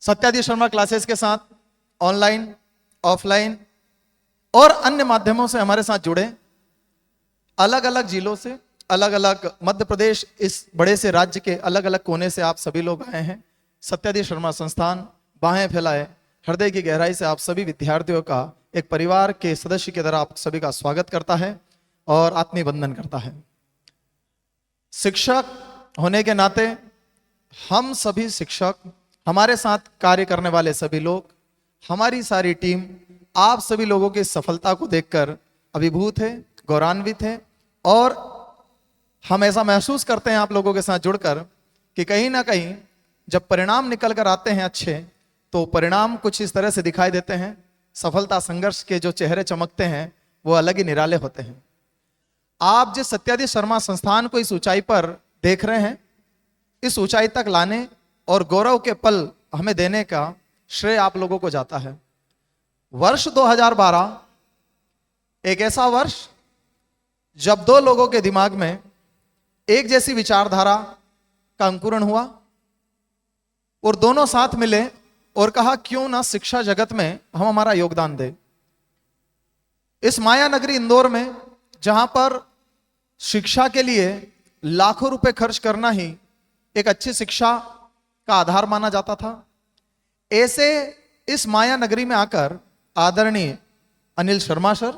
सत्यादीश Sharma classes के साथ online, offline और अन्य माध्यमों से हमारे साथ जुड़े अलग अलग जिलों से, अलग अलग मध्य प्रदेश इस बड़े से राज्य के अलग अलग कोने से आप सभी लोग आए हैं। सत्यादीश शर्मा संस्थान बाहें फैलाए हृदय की गहराई से आप सभी विद्यार्थियों का एक परिवार के सदस्य की तरह आप सभी का स्वागत करता है और आत्मीय बंधन करता है। शिक्षक होने के नाते हम सभी शिक्षक, हमारे साथ कार्य करने वाले सभी लोग, हमारी सारी टीम आप सभी लोगों की सफलता को देखकर अभिभूत है, गौरवान्वित है और हम ऐसा महसूस करते हैं आप लोगों के साथ जुड़कर कि कहीं ना कहीं जब परिणाम निकल कर आते हैं अच्छे, तो परिणाम कुछ इस तरह से दिखाई देते हैं। सफलता संघर्ष के जो चेहरे चमकते हैं वो अलग ही निराले होते हैं। आप जिस सत्यादीश शर्मा संस्थान को इस ऊंचाई पर देख रहे हैं, इस ऊंचाई तक लाने और गौरव के पल हमें देने का श्रेय आप लोगों को जाता है। वर्ष 2012 एक ऐसा वर्ष जब दो लोगों के दिमाग में एक जैसी विचारधारा का अंकुरण हुआ और दोनों साथ मिले और कहा क्यों ना शिक्षा जगत में हम हमारा योगदान दें। इस माया नगरी इंदौर में, जहां पर शिक्षा के लिए लाखों रुपए खर्च करना ही एक अच्छी शिक्षा का आधार माना जाता था, ऐसे इस माया नगरी में आकर आदरणीय अनिल शर्मा सर,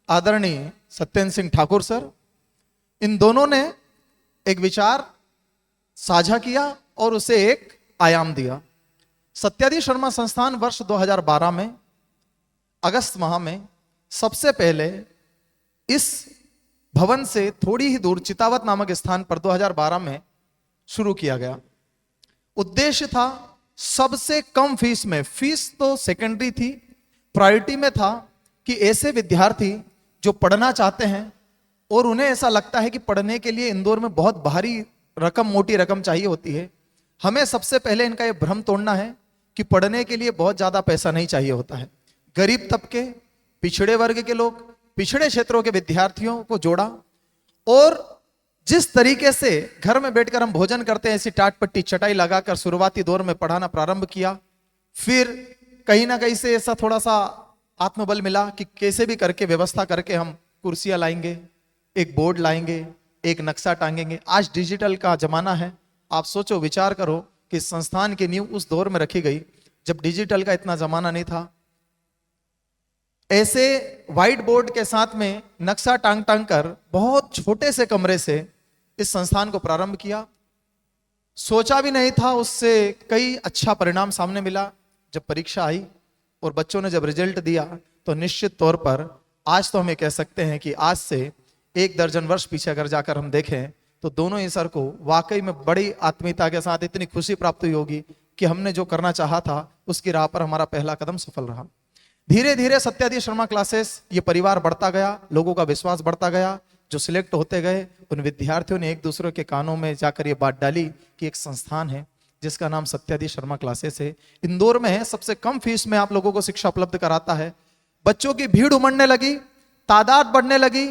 आदरणीय सत्येंद्र सिंह ठाकुर सर, इन दोनों ने एक विचार साझा किया और उसे एक आयाम दिया। सत्यादीश शर्मा संस्थान वर्ष 2012 में अगस्त माह में सबसे पहले इस भवन से थोड़ी ही दूर चितावत नामक स्थान पर 2012 में शुरू किया गया। उद्देश्य था सबसे कम फीस में, फीस तो सेकेंडरी थी, प्रायोरिटी में था कि ऐसे विद्यार्थी जो पढ़ना चाहते हैं और उन्हें ऐसा लगता है कि पढ़ने के लिए इंदौर में बहुत भारी रकम, मोटी रकम चाहिए होती है, हमें सबसे पहले इनका ये भ्रम तोड़ना है कि पढ़ने के लिए बहुत ज्यादा पैसा नहीं चाहिए होता है। गरीब तबके, पिछड़े वर्ग के लोग, पिछड़े क्षेत्रों के विद्यार्थियों को जोड़ा और जिस तरीके से घर में बैठकर हम भोजन करते हैं ऐसी टाट पट्टी चटाई लगाकर शुरुआती दौर में पढ़ाना प्रारंभ किया। फिर कहीं ना कहीं से ऐसा थोड़ा सा आत्मबल मिला कि कैसे भी करके व्यवस्था करके हम कुर्सियां लाएंगे, एक बोर्ड लाएंगे, एक नक्शा टांगेंगे। आज डिजिटल का जमाना है, आप सोचो, विचार करो कि संस्थान की नींव उस दौर में रखी गई जब डिजिटल का इतना जमाना नहीं था। ऐसे व्हाइट बोर्ड के साथ में नक्शा टांग टांग कर बहुत छोटे से कमरे से इस संस्थान को प्रारंभ किया। सोचा भी नहीं था, उससे कई अच्छा परिणाम सामने मिला। जब परीक्षा आई और बच्चों ने जब रिजल्ट दिया तो निश्चित तौर पर आज तो हमें कह सकते हैं कि आज से 1 दर्जन वर्ष पीछे अगर जाकर हम देखें तो दोनों ही सर को वाकई में बड़ी आत्मीयता के साथ इतनी खुशी प्राप्त हुई होगी कि हमने जो करना चाहा था उसकी राह पर हमारा पहला कदम सफल रहा। धीरे धीरे सत्यादीश शर्मा क्लासेस, ये परिवार बढ़ता गया, लोगों का विश्वास बढ़ता गया। जो सिलेक्ट होते गए उन विद्यार्थियों ने एक दूसरे के कानों में जाकर ये बात डाली कि एक संस्थान है जिसका नाम सत्यादीश शर्मा क्लासेस है, इंदौर में है, सबसे कम फीस में आप लोगों को शिक्षा उपलब्ध कराता है। बच्चों की भीड़ उमड़ने लगी, तादाद बढ़ने लगी,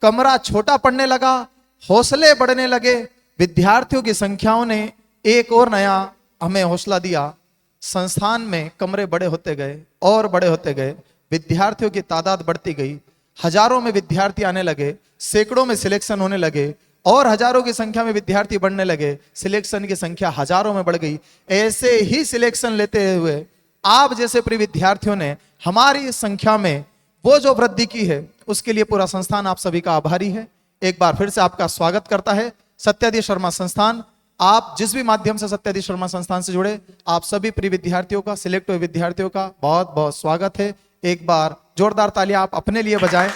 कमरा छोटा पड़ने लगा, हौसले बढ़ने लगे। विद्यार्थियों की संख्याओं ने एक और नया हमें हौसला दिया। संस्थान में कमरे बड़े होते गए और बड़े होते गए, विद्यार्थियों की तादाद बढ़ती गई, हजारों में विद्यार्थी आने लगे, सैकड़ों में सिलेक्शन होने लगे और हजारों की संख्या में विद्यार्थी बढ़ने लगे, सिलेक्शन की संख्या हजारों में बढ़ गई। ऐसे ही सिलेक्शन लेते हुए आप जैसे प्रिय विद्यार्थियों ने हमारी संख्या में वो जो वृद्धि की है उसके लिए पूरा संस्थान आप सभी का आभारी है। एक बार फिर से आपका स्वागत करता है। सत्यादीश शर्मा संस्थान, आप जिस भी माध्यम से सत्यादीश शर्मा संस्थान से जुड़े, आप सभी प्रिय विद्यार्थियों का, सिलेक्ट हुए विद्यार्थियों का बहुत बहुत स्वागत है। एक बार जोरदार तालियां आप अपने लिए बजाएं।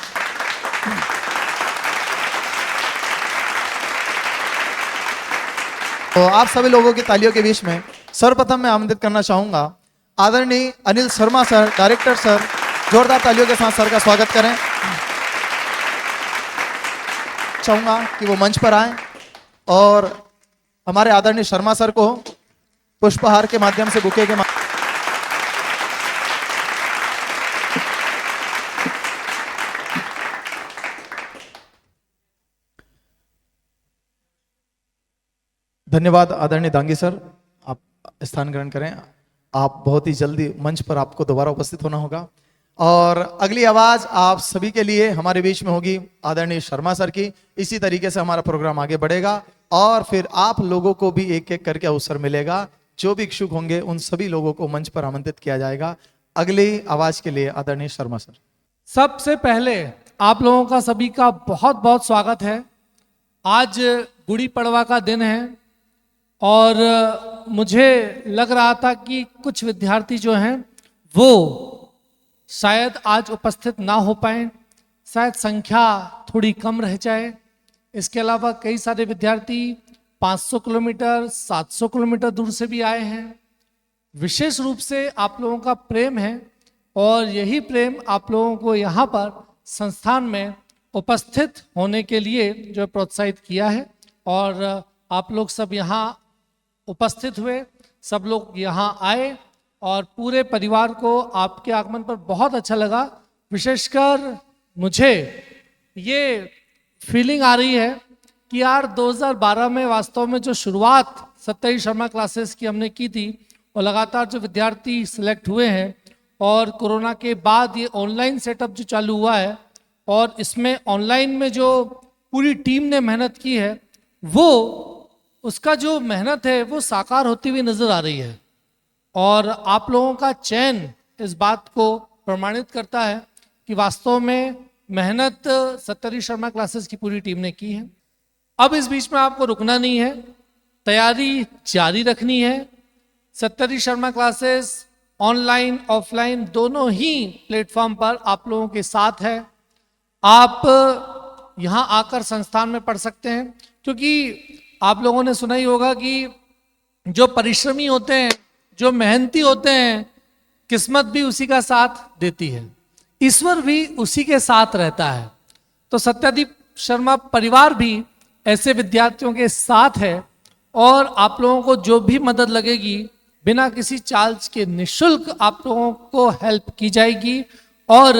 तो आप सभी लोगों की तालियों के बीच में सर्वप्रथम मैं आमंत्रित करना चाहूंगा आदरणीय Anil Sharma sir, director sir, जोरदार तालियों के साथ सर का स्वागत करें। चाहूंगा कि वो मंच पर आए और हमारे आदरणीय शर्मा सर को पुष्पहार के माध्यम से, बुके के माध्यम धन्यवाद। आदरणीय दांगी सर, आप स्थान ग्रहण करें। आप बहुत ही जल्दी मंच पर आपको दोबारा उपस्थित होना होगा। और अगली आवाज आप सभी के लिए हमारे बीच में होगी आदरणीय शर्मा सर की। इसी तरीके से हमारा प्रोग्राम आगे बढ़ेगा और फिर आप लोगों को भी एक एक करके अवसर मिलेगा। जो भी इच्छुक होंगे उन सभी लोगों को मंच पर आमंत्रित किया जाएगा। अगली आवाज के लिए आदरणीय शर्मा सर। सबसे पहले आप लोगों का सभी का बहुत बहुत स्वागत है। आज गुड़ी पड़वा का दिन है और मुझे लग रहा था कि कुछ विद्यार्थी जो हैं वो शायद आज उपस्थित ना हो पाए, शायद संख्या थोड़ी कम रह जाए। इसके अलावा कई सारे विद्यार्थी 500 किलोमीटर 700 किलोमीटर दूर से भी आए हैं। विशेष रूप से आप लोगों का प्रेम है और यही प्रेम आप लोगों को यहाँ पर संस्थान में उपस्थित होने के लिए जो प्रोत्साहित किया है। और आप लोग सब यहाँ उपस्थित हुए, सब लोग यहाँ आए और पूरे परिवार को आपके आगमन पर बहुत अच्छा लगा। विशेषकर मुझे ये फीलिंग आ रही है कि यार 2012 में वास्तव में जो शुरुआत सत्यजीत शर्मा क्लासेस की हमने की थी और लगातार जो विद्यार्थी सिलेक्ट हुए हैं और कोरोना के बाद ये ऑनलाइन सेटअप जो चालू हुआ है और इसमें ऑनलाइन में जो पूरी टीम ने मेहनत की है वो उसका जो मेहनत है वो साकार होती हुई नजर आ रही है। और आप लोगों का चयन इस बात को प्रमाणित करता है कि वास्तव में मेहनत सत्यजीत शर्मा क्लासेस की पूरी टीम ने की है। अब इस बीच में आपको रुकना नहीं है, तैयारी जारी रखनी है। Satyajit Sharma classes online offline दोनों ही प्लेटफॉर्म पर आप लोगों के साथ है। आप यहाँ आकर संस्थान में पढ़ सकते हैं, क्योंकि आप लोगों ने सुना ही होगा कि जो परिश्रमी होते हैं, जो मेहनती होते हैं, किस्मत भी उसी का साथ देती है, ईश्वर भी उसी के साथ रहता है। तो सत्यजीत शर्मा परिवार भी ऐसे विद्यार्थियों के साथ है और आप लोगों को जो भी मदद लगेगी बिना किसी चार्ज के निःशुल्क आप लोगों को हेल्प की जाएगी और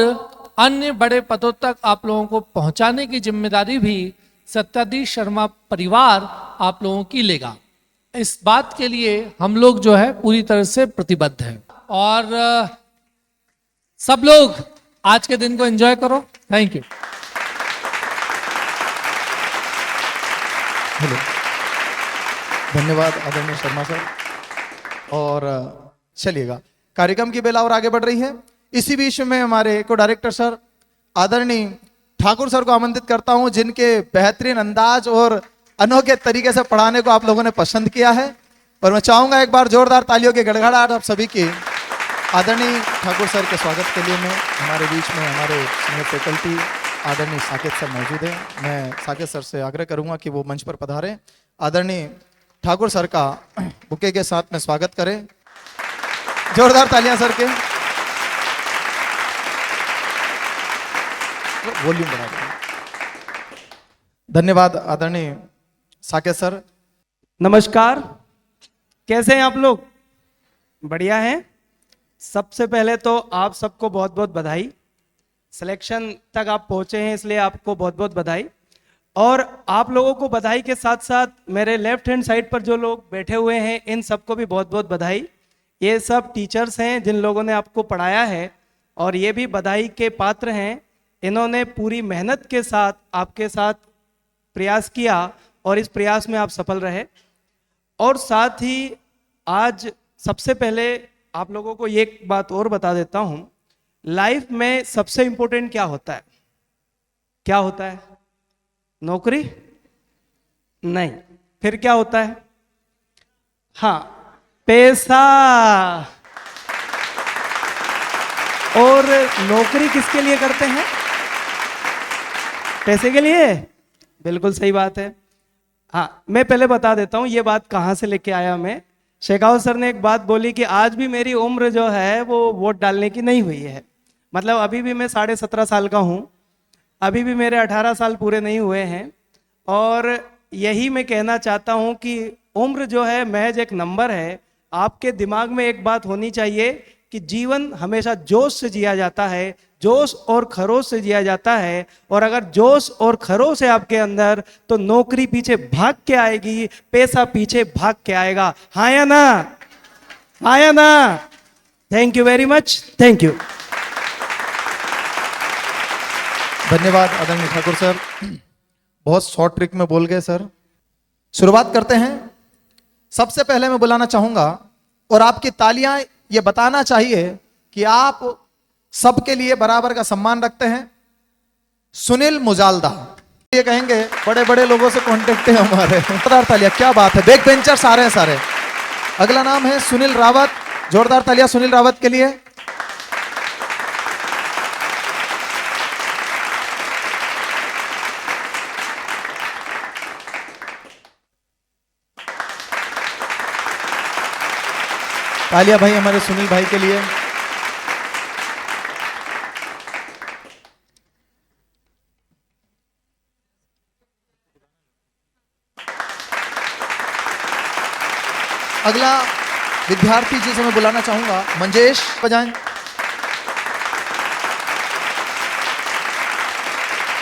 अन्य बड़े पदों तक आप लोगों को पहुंचाने की जिम्मेदारी भी सत्यजीत शर्मा परिवार आप लोगों की लेगा। इस बात के लिए हम लोग जो है पूरी तरह से प्रतिबद्ध हैं और सब लोग आज के दिन को एंजॉय करो। Thank you. धन्यवाद आदरणीय शर्मा सर। और चलिएगा, कार्यक्रम की बेला और आगे बढ़ रही है। इसी बीच में हमारे को डायरेक्टर सर आदरणीय ठाकुर सर को आमंत्रित करता हूं, जिनके बेहतरीन अंदाज और अनोखे तरीके से पढ़ाने को आप लोगों ने पसंद किया है। और मैं चाहूंगा एक बार जोरदार तालियों के गड़गड़ाहट आप सभी की आदरणीय ठाकुर सर के स्वागत के लिए। मैं हमारे बीच में हमारे सीनियर फैकल्टी आदरणीय साकेत सर मौजूद हैं। मैं साकेत सर से आग्रह करूंगा कि वो मंच पर पधारें। आदरणीय ठाकुर सर का बुके के साथ में स्वागत करें। जोरदार तालियां सर के। वॉल्यूम बढ़ा दें। धन्यवाद आदरणीय साकेत सर। नमस्कार, कैसे हैं आप लोग? बढ़िया हैं। सबसे पहले तो आप सबको बहुत बहुत बधाई। सिलेक्शन तक आप पहुंचे हैं, इसलिए आपको बहुत बहुत बधाई। और आप लोगों को बधाई के साथ साथ मेरे लेफ्ट हैंड साइड पर जो लोग बैठे हुए हैं इन सबको भी बहुत बहुत बधाई। ये सब टीचर्स हैं जिन लोगों ने आपको पढ़ाया है और ये भी बधाई के पात्र हैं। इन्होंने पूरी मेहनत के साथ आपके साथ प्रयास किया और इस प्रयास में आप सफल रहे। और साथ ही आज सबसे पहले आप लोगों को एक बात और बता देता हूं, लाइफ में सबसे इंपॉर्टेंट क्या होता है? क्या होता है? नौकरी? नहीं। फिर क्या होता है? हाँ, पैसा। और नौकरी किसके लिए करते हैं? पैसे के लिए। बिल्कुल सही बात है। हाँ, मैं पहले बता देता हूँ ये बात कहाँ से लेके आया मैं। शेखावत सर ने एक बात बोली कि आज भी मेरी उम्र जो है वो वोट डालने की नहीं हुई है। मतलब अभी भी मैं 17.5 साल का हूँ, अभी भी मेरे 18 साल पूरे नहीं हुए हैं। और यही मैं कहना चाहता हूँ कि उम्र जो है महज एक नंबर है। आपके दिमाग में एक बात होनी चाहिए कि जीवन हमेशा जोश से जिया जाता है, जोश और खरोश से जिया जाता है। और अगर जोश और खरोश है आपके अंदर तो नौकरी पीछे भाग के आएगी, पैसा पीछे भाग के आएगा। हाँ या ना? आया ना। Thank you very much, thank you. धन्यवाद आदरणीय ठाकुर सर, बहुत शॉर्ट ट्रिक में बोल गए सर। शुरुआत करते हैं। सबसे पहले मैं बुलाना चाहूंगा और आपकी तालियां ये बताना चाहिए कि आप सबके लिए बराबर का सम्मान रखते हैं। सुनील मुजालदा, ये कहेंगे बड़े बड़े लोगों से कांटेक्ट है हमारे। जोरदार तालियां, क्या बात है, बैक बेंचर सारे हैं सारे। अगला नाम है सुनील रावत, जोरदार तालियां सुनील रावत के लिए। तालियां भाई हमारे सुनील भाई के लिए। अगला विद्यार्थी जिसे मैं बुलाना चाहूंगा, मंजेश बजाएं।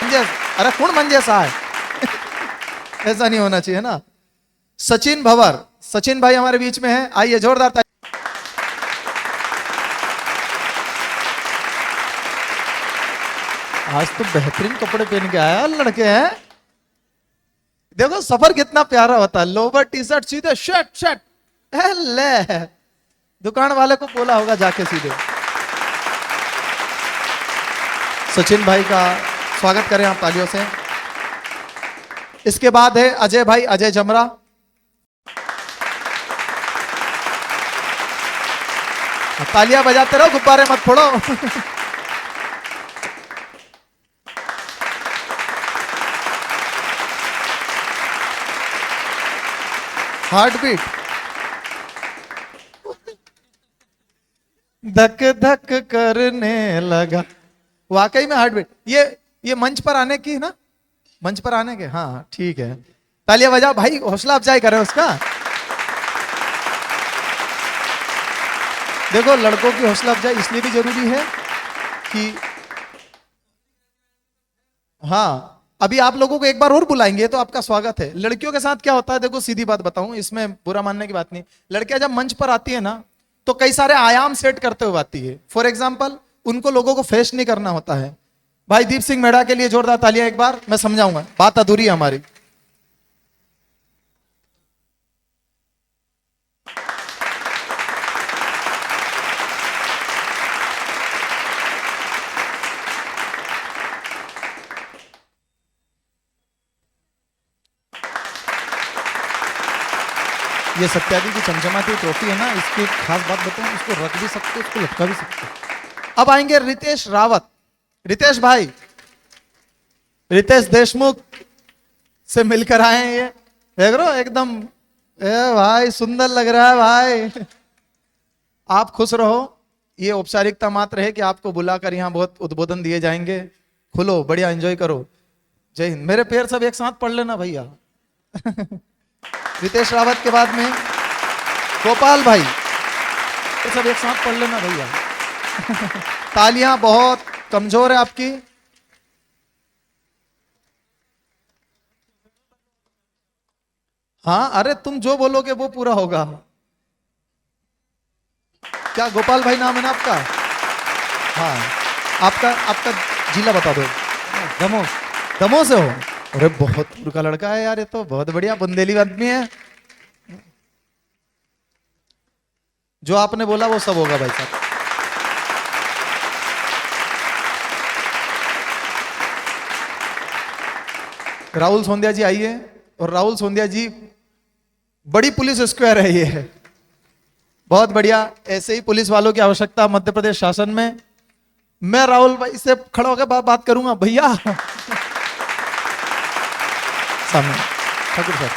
मंजेश, अरे कौन मंजेश आए? ऐसा नहीं होना चाहिए ना। सचिन भवर, सचिन भाई हमारे बीच में है, आइए जोरदार ताली। आज तो बेहतरीन कपड़े पहन के आया लड़के हैं। देखो सफर कितना प्यारा होता है, लोवर टी शर्ट सीधे शर्ट शर्ट। ले दुकान वाले को बोला होगा जाके सीधे। सचिन भाई का स्वागत करें आप तालियों से। इसके बाद है अजय भाई, अजय जमरा। तालियां बजाते रहो, गुब्बारे मत फोड़ो। हार्ट बीट, धक धक करने लगा। वाकई में हार्ट बीट। ये मंच पर आने की ना, मंच पर आने के, हाँ ठीक है। तालियां बजाओ भाई, हौसला अफजाई करें उसका। देखो लड़कों की हौसला अफजाई इसलिए भी जरूरी है कि हाँ, अभी आप लोगों को एक बार और बुलाएंगे तो आपका स्वागत है। लड़कियों के साथ क्या होता है, देखो सीधी बात बताऊं, इसमें बुरा मानने की बात नहीं। लड़कियां जब मंच पर आती है ना, तो कई सारे आयाम सेट करते हुए आती है। फॉर एग्जाम्पल, उनको लोगों को फेस नहीं करना होता है। भाई दीप सिंह मेड़ा के लिए जोरदार तालियां एक बार, मैं समझाऊंगा, बात अधूरी है हमारी। ये सत्यादि की चमचमाती ट्रॉफी है ना, इसकी एक खास बात बताऊं, इसको रख भी सकते, इसको लटका भी सकते। अब आएंगे रितेश रावत। रितेश भाई, रितेश देशमुख से मिलकर आए हैं। ये देख रहे हो एकदम, ए भाई सुंदर लग रहा है भाई। आप खुश रहो, ये औपचारिकता मात्र है कि आपको बुलाकर यहाँ बहुत उद्बोधन दिए जाएंगे। खुलो, बढ़िया एंजॉय करो। जय हिंद। मेरे पैर सब एक साथ पढ़ लेना भैया। रितेश रावत के बाद में गोपाल भाई, सब एक साथ पढ़ लेना भैया। तालियां बहुत कमजोर है आपकी। हाँ, अरे तुम जो बोलोगे वो पूरा होगा। क्या गोपाल भाई नाम है ना आपका? हाँ, आपका जिला बता दो। दमोह, दमोह से हो? अरे बहुत दूर का लड़का है यार, ये तो बहुत बढ़िया बुंदेली आदमी है। जो आपने बोला वो सब होगा भाई साहब। राहुल सोंदिया जी आइए। और राहुल सोंदिया जी, बड़ी पुलिस स्क्वायर है ये, बहुत बढ़िया। ऐसे ही पुलिस वालों की आवश्यकता मध्य प्रदेश शासन में। मैं राहुल भाई से खड़ा होकर बात करूंगा भैया। सामने ठाकुर सर।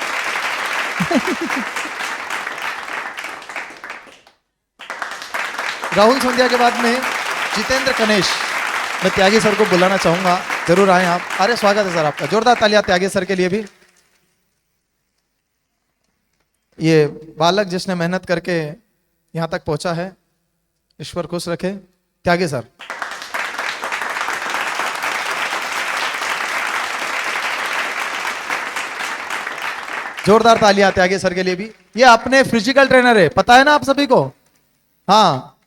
राहुल सोंदिया के बाद में जितेंद्र कनेश, मैं त्यागी सर को बुलाना चाहूंगा, जरूर आए आप। अरे स्वागत है सर आपका, जोरदार तालियां त्यागी सर के लिए भी। ये बालक जिसने मेहनत करके यहां तक पहुंचा है, ईश्वर खुश रखे। त्यागी सर, जोरदार तालियां त्यागी सर के लिए भी। ये अपने फिजिकल ट्रेनर है, पता है ना आप सभी को। हाँ,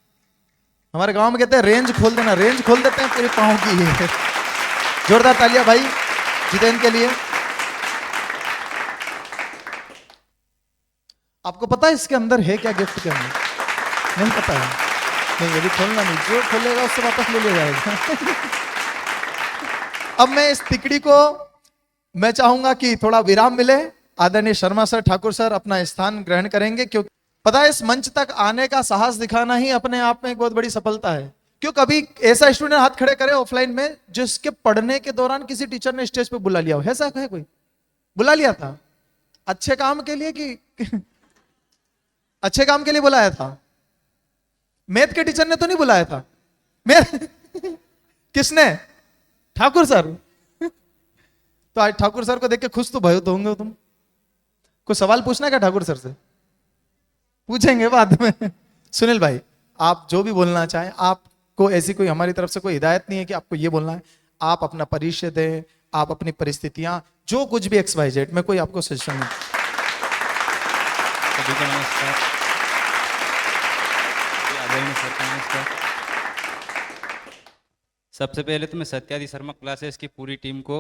हमारे गांव में कहते हैं रेंज खोल देना, रेंज खोल देते हैं पूरे पाँव की। ये जोरदार तालियां भाई जितेंद्र के लिए। आपको पता है इसके अंदर है क्या, गिफ्ट के अंदर? नहीं पता है? नहीं, ये भी खोलना नहीं, जो खोलेगा उससे वापस ले लिया जाएगा। अब मैं इस तिकड़ी को मैं चाहूंगा कि थोड़ा विराम मिले। आदरणीय शर्मा सर, ठाकुर सर अपना स्थान ग्रहण करेंगे, क्योंकि पता है इस मंच तक आने का साहस दिखाना ही अपने आप में एक बहुत बड़ी सफलता है। क्यों कभी ऐसा स्टूडेंट हाथ खड़े करे ऑफलाइन में जिसके पढ़ने के दौरान किसी टीचर ने स्टेज पे बुला लिया हो? ऐसा है कोई? बुला लिया था अच्छे काम के लिए कि अच्छे काम के लिए बुलाया था? मैथ के टीचर ने तो नहीं बुलाया था? मैथ किसने? ठाकुर सर। तो आज ठाकुर सर को देख के खुश तो भयो तो होंगे तुम। कोई सवाल पूछना है क्या ठाकुर सर से? पूछेंगे बाद में। सुनील भाई, आप जो भी बोलना चाहें, आपको ऐसी कोई हमारी तरफ से कोई हिदायत नहीं है कि आपको ये बोलना है। आप अपना परिचय दें, आप अपनी परिस्थितियां, जो कुछ भी XYZ में कोई आपको सजेशन नहीं। सभी को नमस्कार। आदरणीय सर को नमस्कार। सबसे पहले तो मैं सत्यादि शर्मा क्लासेस की पूरी टीम को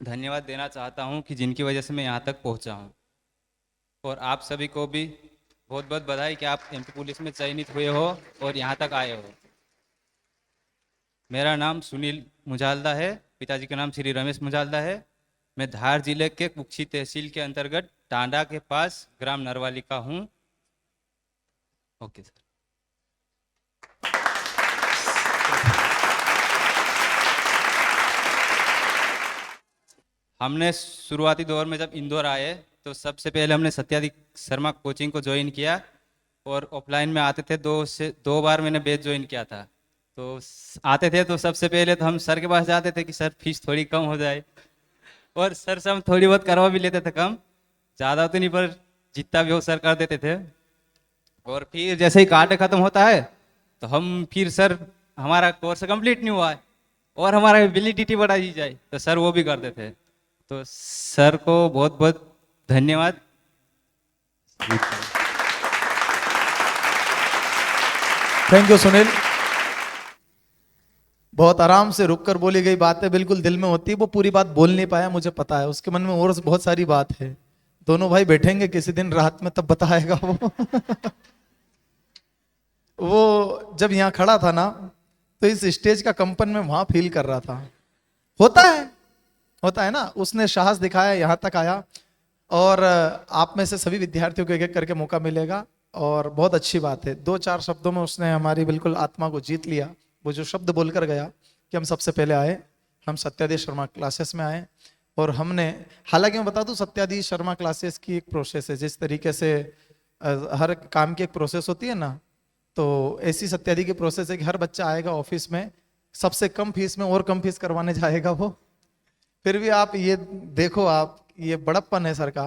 धन्यवाद देना चाहता हूं कि जिनकी वजह से मैं यहां तक पहुंचा हूं। और आप सभी को भी बहुत बहुत बधाई कि आप MP पुलिस में चयनित हुए हो और यहाँ तक आए हो। मेरा नाम सुनील मुजालदा है, पिताजी का नाम श्री रमेश मुजालदा है। मैं धार जिले के कुक्षी तहसील के अंतर्गत टांडा के पास ग्राम नरवाली का हूँ। Okay sir. हमने शुरुआती दौर में जब इंदौर आए तो सबसे पहले हमने सत्यादि शर्मा कोचिंग को ज्वाइन किया और ऑफलाइन में आते थे। दो बार मैंने बैच ज्वाइन किया था। तो आते थे तो सबसे पहले तो हम सर के पास जाते थे कि सर फीस थोड़ी कम हो जाए, और सर से हम थोड़ी बहुत करवा भी लेते थे, कम ज़्यादा तो नहीं पर जितना भी हो सर कर देते थे। और फिर जैसे ही कार्ड खत्म होता है तो हम फिर सर हमारा कोर्स कंप्लीट नहीं हुआ है और हमारा एबिलिटी बढ़ा दी जाए तो सर वो भी करते थे। तो सर को बहुत बहुत धन्यवाद। Thank you Sunil. बहुत आराम से रुककर बोली गई बातें बिल्कुल दिल में होती है। वो पूरी बात बोल नहीं पाया, मुझे पता है, उसके मन में और बहुत सारी बात है। दोनों भाई बैठेंगे किसी दिन रात में तब बताएगा वो। वो जब यहाँ खड़ा था ना तो इस स्टेज का कंपन में वहां फील कर रहा था। होता है ना, उसने साहस दिखाया, यहाँ तक आया। और आप में से सभी विद्यार्थियों को एक एक करके मौका मिलेगा और बहुत अच्छी बात है। 2-4 शब्दों में उसने हमारी बिल्कुल आत्मा को जीत लिया। वो जो शब्द बोलकर गया कि हम सबसे पहले आए, हम सत्यादि शर्मा क्लासेस में आए और हमने, हालांकि मैं बता दूं सत्यादि शर्मा क्लासेस की एक प्रोसेस है। जिस तरीके से हर काम की एक प्रोसेस होती है ना, तो ऐसी सत्यादि की प्रोसेस है कि हर बच्चा आएगा ऑफिस में सबसे कम फीस में और कम फीस करवाने जाएगा वो। फिर भी आप ये देखो, आप ये बड़प्पन है सर का,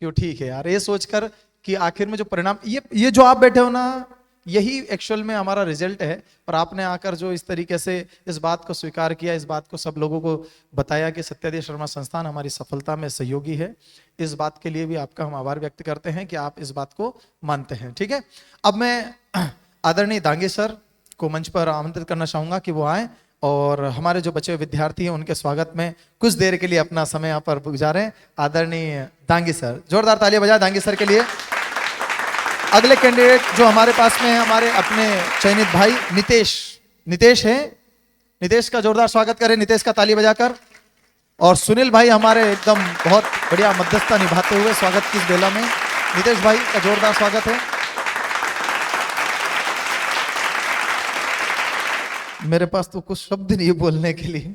क्यों ठीक है यार, ये सोचकर कि आखिर में जो परिणाम, ये जो आप बैठे हो ना, यही एक्चुअल में हमारा रिजल्ट है। और आपने आकर जो इस तरीके से इस बात को स्वीकार किया, इस बात को सब लोगों को बताया कि सत्यादि शर्मा संस्थान हमारी सफलता में सहयोगी है, इस बात के लिए भी आपका हम आभार व्यक्त करते हैं कि आप इस बात को मानते हैं। ठीक है, अब मैं आदरणीय दांगे सर को मंच पर आमंत्रित करना चाहूंगा कि वो आए और हमारे जो बचे हुए विद्यार्थी हैं उनके स्वागत में कुछ देर के लिए अपना समय यहाँ पर गुजारें। आदरणीय दांगी सर, जोरदार तालियां बजाएं दांगी सर के लिए। अगले कैंडिडेट जो हमारे पास में है, हमारे अपने चयनित भाई नितेश है। नितेश का जोरदार स्वागत करें, नितेश का ताली बजाकर। और सुनील भाई हमारे एकदम बहुत बढ़िया मध्यस्थता निभाते हुए स्वागत की इस बेला में नितेश भाई का जोरदार स्वागत है। मेरे पास तो कुछ शब्द नहीं बोलने के लिए,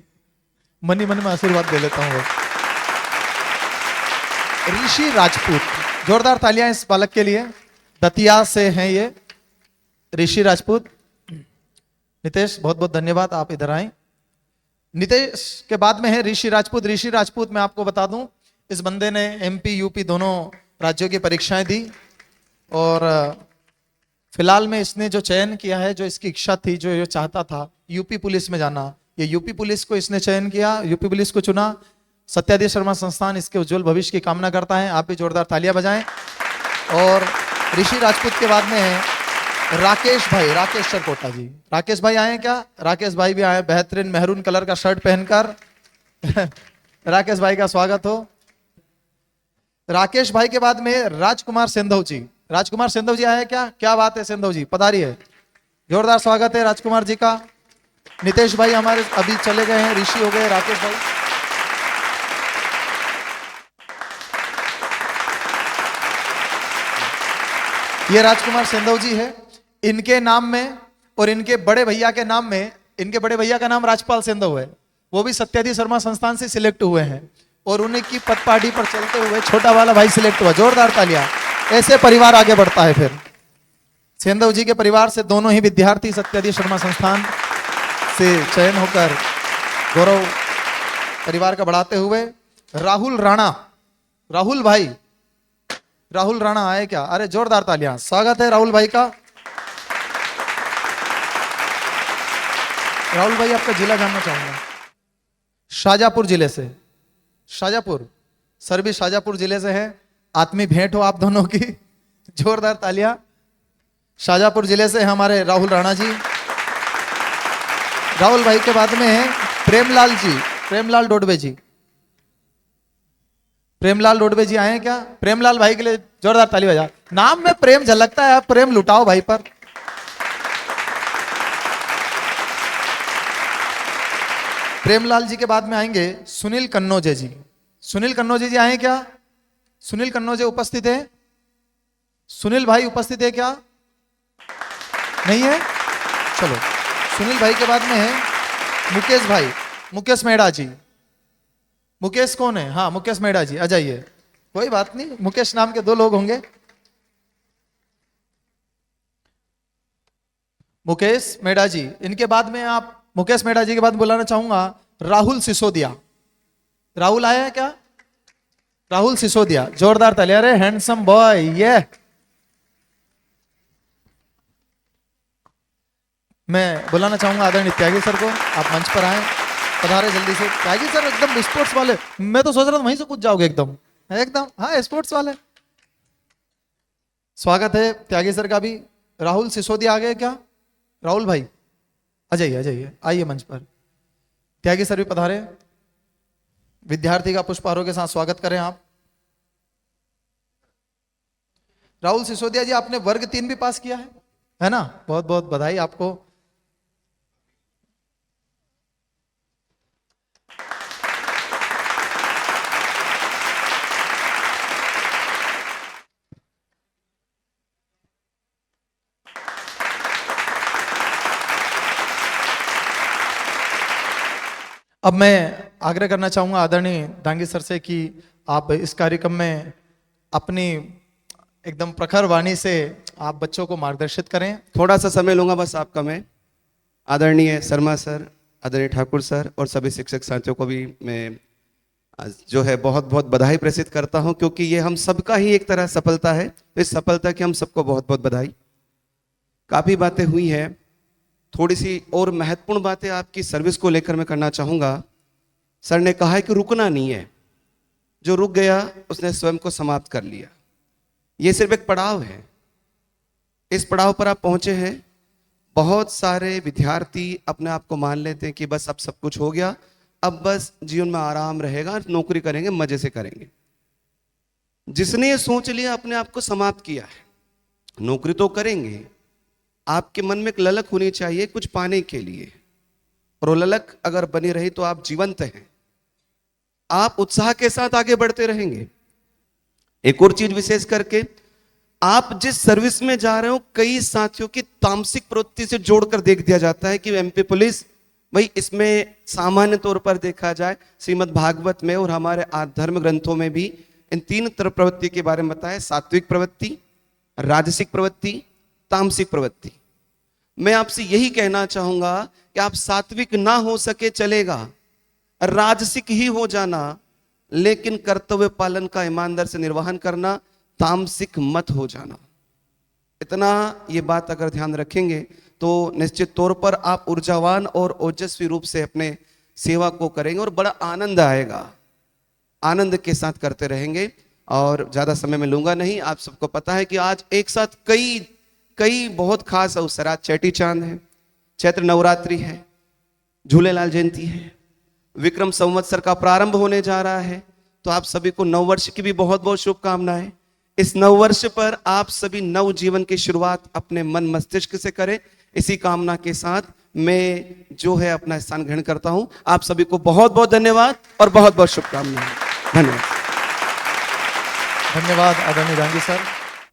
मन ही मन में आशीर्वाद दे लेता हूँ। ऋषि राजपूत, जोरदार तालियां इस बालक के लिए। दतिया से हैं ये ऋषि राजपूत। नितेश बहुत बहुत धन्यवाद, आप इधर आए। नितेश के बाद में है ऋषि राजपूत। ऋषि राजपूत मैं आपको बता दूं, इस बंदे ने MP UP दोनों राज्यों की परीक्षाएं दी और फिलहाल में इसने जो चयन किया है, जो इसकी इच्छा थी, जो ये चाहता था UP पुलिस में जाना, ये UP पुलिस को इसने चयन किया, UP पुलिस को चुना। सत्यादि शर्मा संस्थान इसके उज्जवल भविष्य की कामना करता है। आप भी जोरदार तालियां बजाएं। और ऋषि राजपूत के बाद में है राकेश भाई, राकेश चरकोटा जी, राकेश भाई आए हैं क्या? राकेश भाई भी आए, बेहतरीन मेहरून कलर का शर्ट पहनकर। राकेश भाई का स्वागत हो। राकेश भाई के बाद में राजकुमार सिंधव जी, राजकुमार सिंधव जी आए हैं क्या? क्या बात है सिंधव जी, पधारिए, जोरदार स्वागत है राजकुमार जी का। नितेश भाई हमारे अभी चले गए हैं, ऋषि हो गए, राकेश भाई। ये राजकुमार सिंधव जी है, इनके नाम में और इनके बड़े भैया के नाम में, इनके बड़े भैया का नाम राजपाल सिंधव है, वो भी सत्यार्थी शर्मा संस्थान से सिलेक्ट हुए हैं और उन्हीं की पटपाटी पर चलते हुए छोटा वाला भाई सिलेक्ट हुआ। जोरदार तालियां। ऐसे परिवार आगे बढ़ता है। फिर सिंधव जी के परिवार से दोनों ही विद्यार्थी सत्यार्थी शर्मा संस्थान से चयन होकर गौरव परिवार का बढ़ाते हुए राहुल राणा, राहुल भाई, राहुल राणा आए क्या? अरे जोरदार तालियां, स्वागत है राहुल भाई का। राहुल भाई आपका जिला जानना चाहूंगा। शाजापुर जिले से, शाजापुर, सर भी शाजापुर जिले से है, आत्मी भेंट हो आप दोनों की। जोरदार तालियां। शाजापुर जिले से हमारे राहुल राणा जी। राहुल भाई के बाद में है प्रेमलाल जी, प्रेमलाल डोडवे जी। प्रेमलाल डोडवे जी आए हैं क्या? प्रेमलाल भाई के लिए जोरदार ताली बजा। नाम में प्रेम झलकता है, आप प्रेम लुटाओ भाई पर। प्रेमलाल जी के बाद में आएंगे सुनील कन्नौजे जी। सुनील कन्नौजे जी आए क्या? सुनील कन्नौजे उपस्थित है? सुनील भाई उपस्थित है क्या? नहीं है? चलो, सुनील भाई के बाद में है मुकेश भाई, मुकेश मेहड़ा जी। मुकेश कौन है? हाँ, मुकेश मेहड़ा जी, आ जाइए। कोई बात नहीं, मुकेश नाम के दो लोग होंगे। मुकेश मेहड़ा जी। इनके बाद में आप मुकेश मेहड़ा जी के बाद बुलाना चाहूंगा राहुल सिसोदिया। राहुल आया है क्या? राहुल सिसोदिया, जोरदार तालियां। अरे हैंडसम बॉय, ये मैं बुलाना चाहूंगा आदरणीय त्यागी सर को, आप मंच पर आए, पधारे जल्दी से। त्यागी सर एकदम स्पोर्ट्स वाले, मैं तो सोच रहा था वहीं से कूद जाओगे एकदम, एकदम हाँ स्पोर्ट्स वाले। स्वागत है त्यागी सर का भी। राहुल सिसोदिया आ गए क्या? राहुल भाई आ जाइए, आ जाइए, आइए मंच पर। त्यागी सर भी पधारे। विद्यार्थी का पुष्पहारों के साथ स्वागत करें आप। राहुल सिसोदिया जी, आपने वर्ग 3 भी पास किया है ना? बहुत बहुत बधाई आपको। अब मैं आग्रह करना चाहूंगा आदरणीय दांगी सर से कि आप इस कार्यक्रम में अपनी एकदम प्रखर वाणी से आप बच्चों को मार्गदर्शित करें। थोड़ा सा समय लूंगा बस आपका मैं। आदरणीय शर्मा सर, आदरणीय ठाकुर सर और सभी शिक्षक साथियों को भी मैं जो है बहुत बहुत बधाई प्रेषित करता हूं, क्योंकि ये हम सबका ही एक तरह सफलता है। तो इस सफलता की हम सबको बहुत बहुत बधाई। काफ़ी बातें हुई हैं, थोड़ी सी और महत्वपूर्ण बातें आपकी सर्विस को लेकर मैं करना चाहूँगा। सर ने कहा है कि रुकना नहीं है, जो रुक गया उसने स्वयं को समाप्त कर लिया। ये सिर्फ एक पड़ाव है, इस पड़ाव पर आप पहुंचे हैं। बहुत सारे विद्यार्थी अपने आप को मान लेते हैं कि बस अब सब कुछ हो गया, अब बस जीवन में आराम रहेगा, नौकरी करेंगे, मजे से करेंगे। जिसने ये सोच लिया अपने आप को समाप्त किया है। नौकरी तो करेंगे, आपके मन में एक ललक होनी चाहिए कुछ पाने के लिए, और वो ललक अगर बनी रही तो आप जीवंत हैं, आप उत्साह के साथ आगे बढ़ते रहेंगे। एक और चीज विशेष करके, आप जिस सर्विस में जा रहे हो, कई साथियों की तामसिक प्रवृत्ति से जोड़कर देख दिया जाता है कि एमपी पुलिस, भाई इसमें सामान्य तौर पर देखा जाए श्रीमद् भागवत में और हमारे धर्म ग्रंथों में भी इन 3 प्रवृत्ति के बारे में बताया, सात्विक प्रवृत्ति, राजसिक प्रवृत्ति, तामसिक प्रवृत्ति। मैं आपसे यही कहना चाहूंगा कि आप सात्विक ना हो सके चलेगा, राजसिक ही हो जाना, लेकिन कर्तव्य पालन का ईमानदार से निर्वहन करना, तामसिक मत हो जाना। इतना ये बात अगर ध्यान रखेंगे तो निश्चित तौर पर आप ऊर्जावान और ओजस्वी रूप से अपने सेवा को करेंगे और बड़ा आनंद आएगा, आनंद के साथ करते रहेंगे। और ज्यादा समय में लूंगा नहीं, आप सबको पता है कि आज एक साथ कई कई बहुत खास अवसर, आज चेटी चांद है, चैत्र नवरात्रि है, झूलेलाल जयंती है, विक्रम संवत्सर का प्रारंभ होने जा रहा है। तो आप सभी को नव वर्ष की भी बहुत बहुत शुभकामनाएं। इस नव वर्ष पर आप सभी नव जीवन की शुरुआत अपने मन मस्तिष्क से करें। इसी कामना के साथ मैं जो है अपना स्थान ग्रहण करता हूं। आप सभी को बहुत बहुत धन्यवाद और बहुत बहुत शुभकामनाएं। धन्यवाद। धन्यवाद आदरणीय गांधी सर।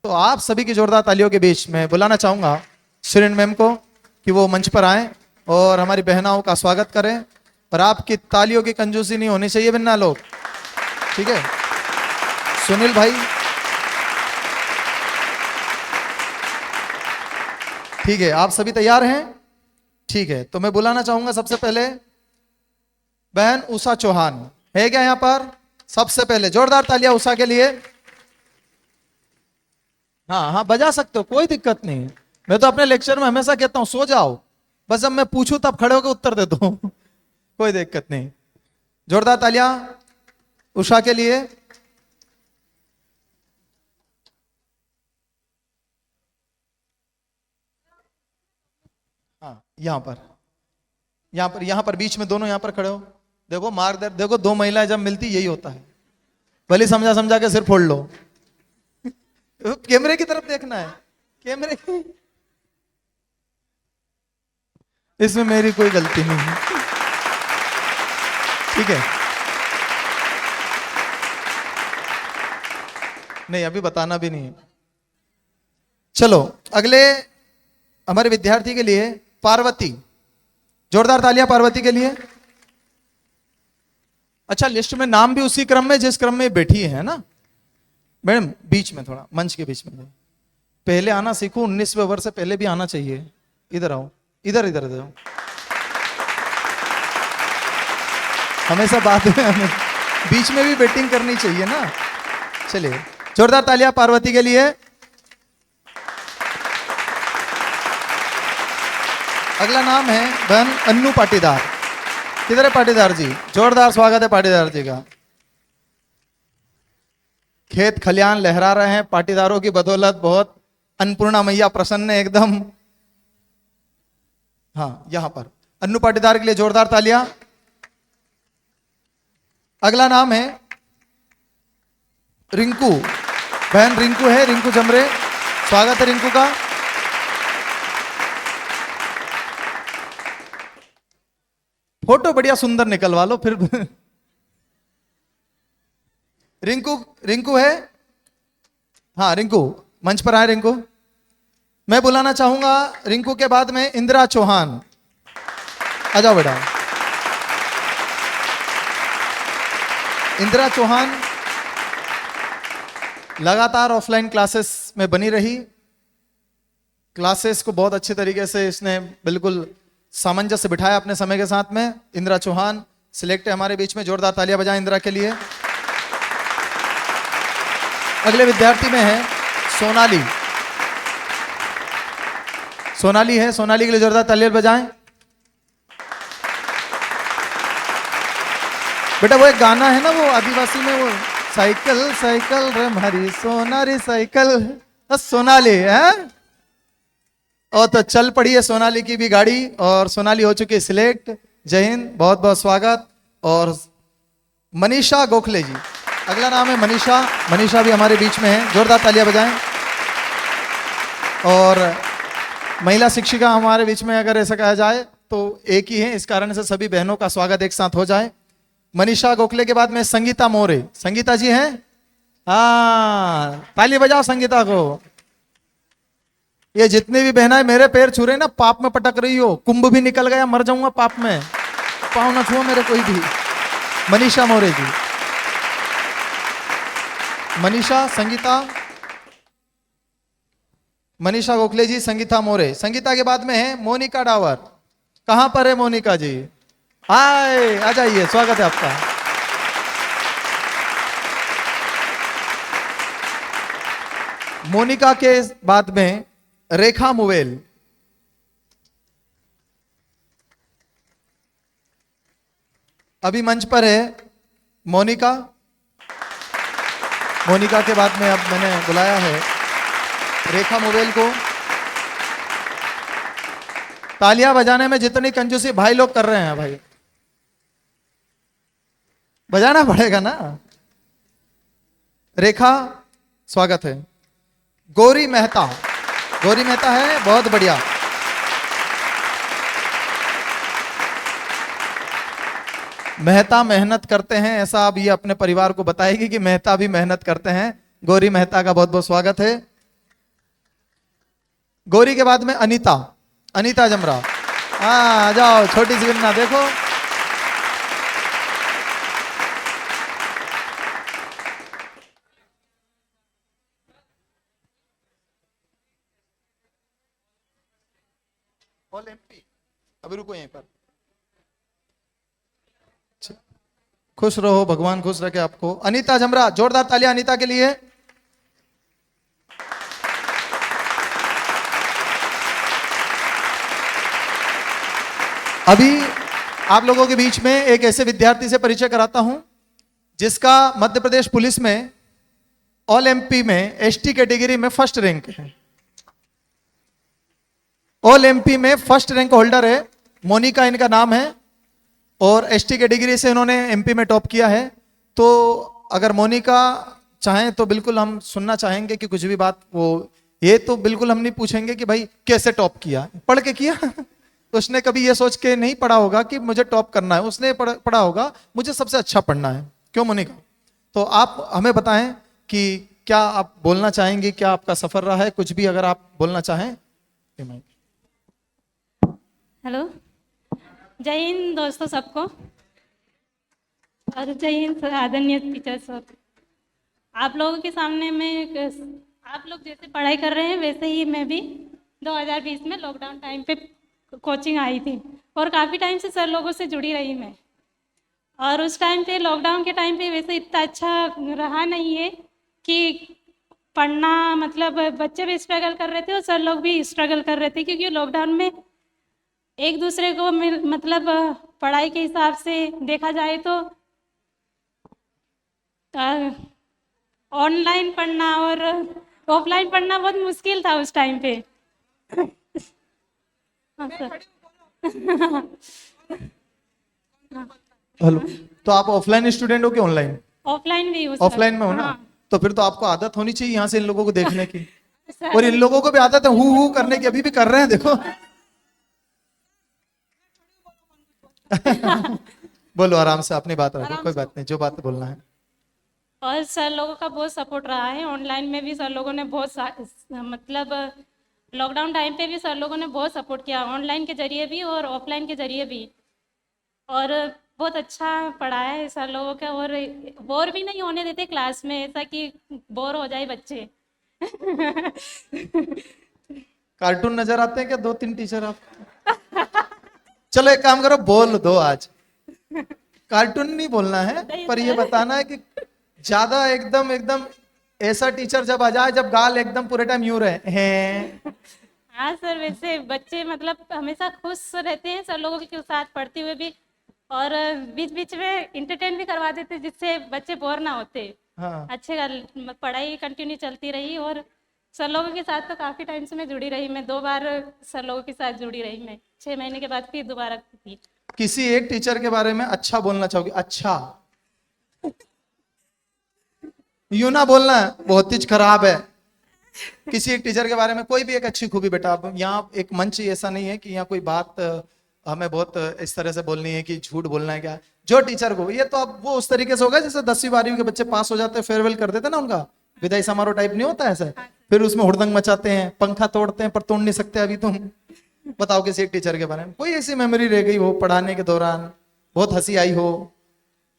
तो आप सभी की जोरदार तालियों के बीच में बुलाना चाहूंगा श्रीन मैम को कि वो मंच पर आएं और हमारी बहनाओं का स्वागत करें। और आपकी तालियों की कंजूसी नहीं होनी चाहिए बिन्ना लोग, ठीक है। सुनील भाई, ठीक है, आप सभी तैयार हैं? ठीक है, तो मैं बुलाना चाहूंगा सबसे पहले बहन उषा चौहान। है क्या यहां पर? सबसे पहले जोरदार तालियां उषा के लिए। हाँ हाँ, बजा सकते हो, कोई दिक्कत नहीं। मैं तो अपने लेक्चर में हमेशा कहता हूं सो जाओ, बस जब मैं पूछूं तब खड़े होकर उत्तर दे दो। कोई दिक्कत नहीं। जोरदार तालियां उषा के लिए। हाँ, यहां पर बीच में दोनों यहां पर खड़े हो। देखो मार्गदर्शन, देखो दो महिलाएं जब मिलती यही होता है। भले समझा समझा के सिर फोड़ लो। कैमरे की तरफ देखना है, कैमरे की। इसमें मेरी कोई गलती नहीं है, ठीक है। नहीं, अभी बताना भी नहीं है। चलो अगले हमारे विद्यार्थी के लिए पार्वती। जोरदार तालियां पार्वती के लिए। अच्छा, लिस्ट में नाम भी उसी क्रम में जिस क्रम में बैठी है ना मैडम? बीच में थोड़ा, मंच के बीच में पहले आना सीखो। 19वें वर्ष से पहले भी आना चाहिए। इधर आओ, इधर इधर इधर आओ। हमेशा बाद में हमें बीच में भी बैटिंग करनी चाहिए ना। चलिए जोरदार तालियां पार्वती के लिए। अगला नाम है बहन अन्नू पाटीदार। किधर है पाटीदार जी? जोरदार स्वागत है पाटीदार जी का। खेत खलियान लहरा रहे हैं पाटीदारों की बदौलत। बहुत अन्नपूर्णा मैया प्रसन्न है एकदम। हाँ, यहां पर अन्नू पाटीदार के लिए जोरदार तालियां। अगला नाम है रिंकू। बहन रिंकू है, रिंकू जमरे। स्वागत है रिंकू का। फोटो बढ़िया सुंदर निकलवा लो फिर। रिंकू है? हाँ, रिंकू मंच पर आए। रिंकू, मैं बुलाना चाहूंगा रिंकू के बाद में इंदिरा चौहान। आ जाओ बेटा। इंदिरा चौहान लगातार ऑफलाइन क्लासेस में बनी रही। क्लासेस को बहुत अच्छे तरीके से इसने बिल्कुल सामंजस्य बिठाया अपने समय के साथ में। इंदिरा चौहान सिलेक्ट है हमारे बीच में। जोरदार तालियां बजाएं इंदिरा के लिए। अगले विद्यार्थी में है सोनाली। सोनाली है, सोनाली के लिए जोरदार तालियां बजाएं। बेटा वो एक गाना है ना, वो आदिवासी में, वो साइकिल साइकिल रे हमारी सोनारी साइकिल, सोनाली है। और तो चल पड़ी है सोनाली की भी गाड़ी और सोनाली हो चुकी है सिलेक्ट। जय हिंद, बहुत बहुत स्वागत। और मनीषा गोखले जी, अगला नाम है मनीषा। मनीषा भी हमारे बीच में है। जोरदार तालियां बजाएं। और महिला शिक्षिका हमारे बीच में अगर ऐसा कहा जाए तो एक ही है, इस कारण से सभी बहनों का स्वागत एक साथ हो जाए। मनीषा गोखले के बाद में संगीता मोरे। संगीता जी हैं? हाँ, ताली बजाओ संगीता को। ये जितनी भी बहनाएं मेरे पैर छू रहे ना, पाप में पटक रही हो। कुंभ भी निकल गया, मर जाऊंगा पाप में, पाँव ना छुओ मेरे कोई भी। मनीषा मोरे जी। मनीषा, संगीता, मनीषा गोखले जी, संगीता मोरे। संगीता के बाद में है मोनिका डावर। कहां पर है मोनिका जी? हाय, आ जाइए, स्वागत है आपका। मोनिका के बाद में रेखा मुवेल। अभी मंच पर है मोनिका। मोनिका के बाद में अब मैंने बुलाया है रेखा मुवेल को। तालियां बजाने में जितनी कंजूसी भाई लोग कर रहे हैं भाई, बजाना पड़ेगा ना। रेखा स्वागत है। गौरी मेहता, गौरी मेहता है, बहुत बढ़िया। मेहता मेहनत करते हैं, ऐसा अब ये अपने परिवार को बताएगी कि मेहता भी मेहनत करते हैं। गौरी मेहता का बहुत बहुत स्वागत है। गौरी के बाद में अनीता, अनीता जमरा। हाँ आ जाओ, छोटी सी गिरना देखो। ऑल एमपी, अभी रुको यहीं पर। खुश रहो, भगवान खुश रखे आपको। अनीता जमरा, जोरदार तालियां अनीता के लिए। अभी आप लोगों के बीच में एक ऐसे विद्यार्थी से परिचय कराता हूं जिसका मध्य प्रदेश पुलिस में ऑल एमपी में एसटी कैटेगरी में फर्स्ट रैंक है। ऑल एमपी में फर्स्ट रैंक होल्डर है, मोनिका इनका नाम है, और एसटी कैटेगरी से इन्होंने एमपी में टॉप किया है। तो अगर मोनिका चाहें तो बिल्कुल हम सुनना चाहेंगे कि कुछ भी बात, वो ये तो बिल्कुल हम नहीं पूछेंगे कि भाई कैसे टॉप किया, पढ़ के किया उसने कभी ये सोच के नहीं पढ़ा होगा कि मुझे टॉप करना है, उसने पढ़ा होगा मुझे सबसे अच्छा पढ़ना है। क्यों मोनिका? तो आप हमें बताएं कि क्या आप बोलना चाहेंगे, क्या आपका सफर रहा है, कुछ भी अगर आप बोलना चाहें। हेलो, जय हिंद दोस्तों सबको, और जय हिंद आदरणीय टीचर्स। आप लोगों के सामने में आप लोग जैसे पढ़ाई कर रहे हैं वैसे ही मैं भी 2020 में लॉकडाउन टाइम पे कोचिंग आई थी, और काफ़ी टाइम से सर लोगों से जुड़ी रही मैं। और उस टाइम पे लॉकडाउन के टाइम पे वैसे इतना अच्छा रहा नहीं है कि पढ़ना, मतलब बच्चे भी स्ट्रगल कर रहे थे और सर लोग भी स्ट्रगल कर रहे थे, क्योंकि लॉकडाउन में एक दूसरे को मतलब पढ़ाई के हिसाब से देखा जाए तो ऑनलाइन पढ़ना और ऑफलाइन पढ़ना बहुत मुश्किल था उस टाइम पे। हाँ सर। हेलो, तो आप ऑफलाइन स्टूडेंट हो कि ऑनलाइन? ऑफलाइन भी ऑफलाइन में हो ना? हाँ। तो फिर तो आपको आदत होनी चाहिए यहाँ से इन लोगों को देखने की। सर, और इन लोगों को भी आदत है हु करने की, अभी भी कर रहे हैं देखो। बोलो आराम से, अपनी बात रखो, कोई बात नहीं, जो बात बोलना है। और सर लोगों का बहुत सपोर्ट रहा है। ऑनलाइन में भी सर लोगों ने बहुत मतलब लॉकडाउन टाइम पे भी सर लोगों ने बहुत सपोर्ट किया, ऑनलाइन के जरिए भी और ऑफलाइन के जरिए भी। और बहुत अच्छा पढ़ाया है सर लोगों का, और बोर भी नहीं होने देते क्लास में, ऐसा कि बोर हो जाए बच्चे। कार्टून नजर आते हैं क्या दो तीन टीचर आप? चलो एक काम करो, बोल दो आज। कार्टून नहीं बोलना है, पर ये बताना है कि ज्यादा एकदम एकदम ऐसा टीचर जब आ जाए जब गाल एकदम पूरे टाइम यूं रहे हैं। हाँ सर, वैसे बच्चे मतलब हमेशा खुश रहते हैं सर लोगों के साथ पढ़ते हुए भी, और बीच बीच में इंटरटेन भी करवा देते जिससे बच्चे बोर ना होते। हाँ। अच्छे पढ़ाई कंटिन्यू चलती रही, और सर लोगों के साथ तो काफ़ी टाइम से मैं जुड़ी रही। मैं 2 बार सर लोगों के साथ जुड़ी रही, मैं 6 महीने के बाद फिर दोबारा की। किसी एक टीचर के बारे में अच्छा बोलना चाहोगे? अच्छा, यूं ना बोलना है बहुत ही खराब है। किसी एक टीचर के बारे में कोई भी एक अच्छी खूबी। बेटा अब यहाँ एक मंच ऐसा नहीं है कि यहाँ कोई बात हमें बहुत इस तरह से बोलनी है कि झूठ बोलना है क्या। जो टीचर को, ये तो अब वो उस तरीके से होगा जैसे 10वीं 12वीं के बच्चे पास हो जाते हैं, फेयरवेल कर देते ना, उनका विदाई समारोह टाइप नहीं होता ऐसा। फिर उसमें हुड़दंग मचाते हैं, पंखा तोड़ते हैं, पर तोड़ नहीं सकते अभी तुम। बताओ किसी एक टीचर के बारे में कोई ऐसी मेमोरी रह गई हो पढ़ाने के दौरान, बहुत हंसी आई हो?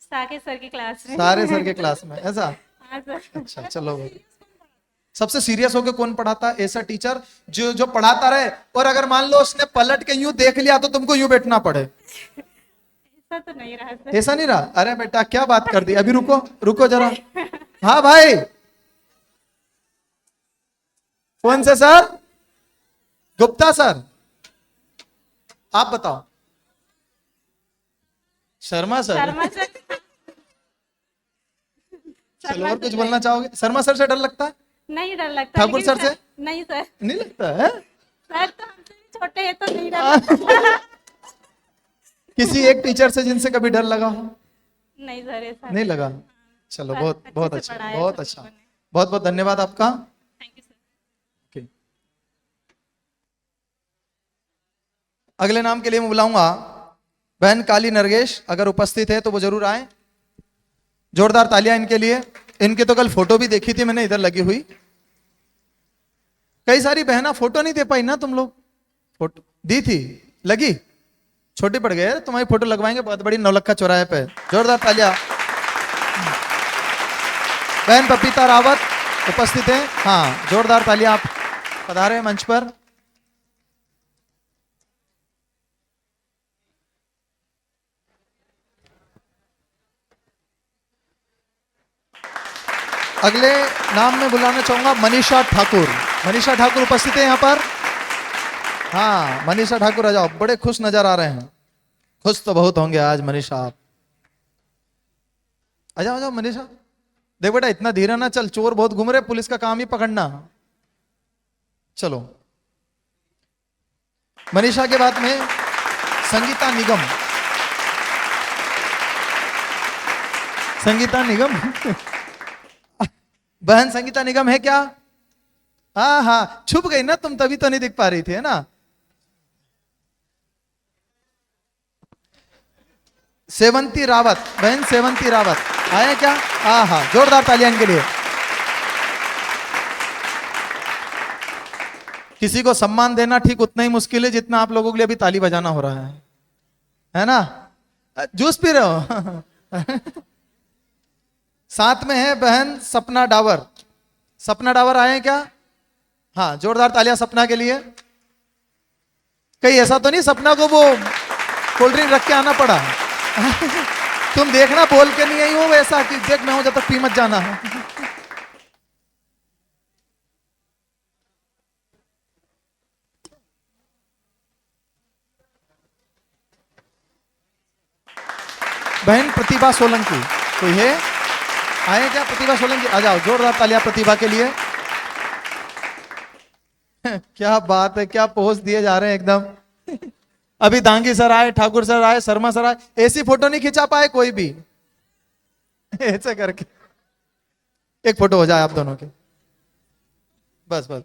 सारे सर की क्लास में। सारे सर के क्लास में ऐसा? हाँ सर। अच्छा चलो। सबसे सीरियस होकर कौन पढ़ाता है? ऐसा टीचर जो पढ़ाता रहे और अगर मान लो उसने पलट के यूं देख लिया तो तुमको यूं बैठना पड़े। ऐसा तो नहीं रहा सर। ऐसा नहीं रहा? अरे बेटा क्या बात कर दी, अभी रुको रुको जरा। हाँ भाई, कौन से सर? गुप्ता सर, आप बताओ। शर्मा सर? शर्मा सर। चलो और कुछ बोलना चाहोगे? शर्मा सर से डर लगता है? नहीं डर लगता। ठाकुर लेकिन सर से? नहीं सर। नहीं लगता है? सर तो हमसे भी छोटे हैं तो नहीं डर किसी एक टीचर से जिनसे कभी डर लगा हो? नहीं सर ऐसा नहीं लगा? चलो, बहुत अच्छे बहुत से अच्छा, पढ़ाया बहुत सब अच्छा, लोगों ने। बहुत बहुत धन्यवाद आपका। Thank you sir. ओके। अगले नाम के लिए मैं बुलाऊंगा बहन काली नरगेश, अगर उपस्थित है तो वो जरूर आए। जोरदार तालियां इनके लिए। इनकी तो कल फोटो भी देखी थी मैंने इधर लगी हुई। कई सारी बहना फोटो नहीं दे पाई ना, तुम लोग फोटो दी थी, लगी, छोटे पड़ गए। तुम्हारी फोटो लगवाएंगे बहुत बड़ी नौलखा चौराहे पे। जोरदार तालियां। बहन पपीता रावत उपस्थित है। हाँ, जोरदार तालियां, आप पधारे हैं मंच पर। अगले नाम में बुलाना चाहूंगा मनीषा ठाकुर। मनीषा ठाकुर उपस्थित है यहाँ पर। हाँ, मनीषा ठाकुर आ जाओ, बड़े खुश नजर आ रहे हैं। खुश तो बहुत होंगे आज मनीषा आप। आ जाओ, आ जाओ मनीषा। देख बेटा, इतना धीरे ना चल, चोर बहुत घूम रहे, पुलिस का काम ही पकड़ना। चलो, मनीषा के बाद में संगीता निगम। संगीता निगम बहन संगीता निगम है क्या? हाँ हाँ, छुप गई ना तुम, तभी तो नहीं दिख पा रही थी, है ना। सेवंती रावत, बहन सेवंती रावत आए क्या? हाँ हाँ, जोरदार तालियां इनके लिए। किसी को सम्मान देना ठीक उतना ही मुश्किल है जितना आप लोगों के लिए अभी ताली बजाना हो रहा है ना। जूस पी रहे हो? साथ में है बहन सपना डावर। सपना डावर आए हैं क्या? हाँ, जोरदार तालियां सपना के लिए। कहीं ऐसा तो नहीं सपना को वो कोल्ड ड्रिंक रख के आना पड़ा? तुम देखना बोल के नहीं आई हो वैसा कि देख मैं हूं जब तक पी मत जाना। बहन प्रतिभा सोलंकी कोई है? आए क्या प्रतिभा सोलंकी? आ जाओ, जोरदार तालियां प्रतिभा के लिए। क्या बात है, क्या पोज दिए जा रहे हैं एकदम। अभी दांगी सर आए, ठाकुर सर आए, शर्मा सर आए, ऐसी फोटो नहीं खिंचा पाए कोई भी। ऐसे करके एक फोटो हो जाए आप दोनों के, बस बस।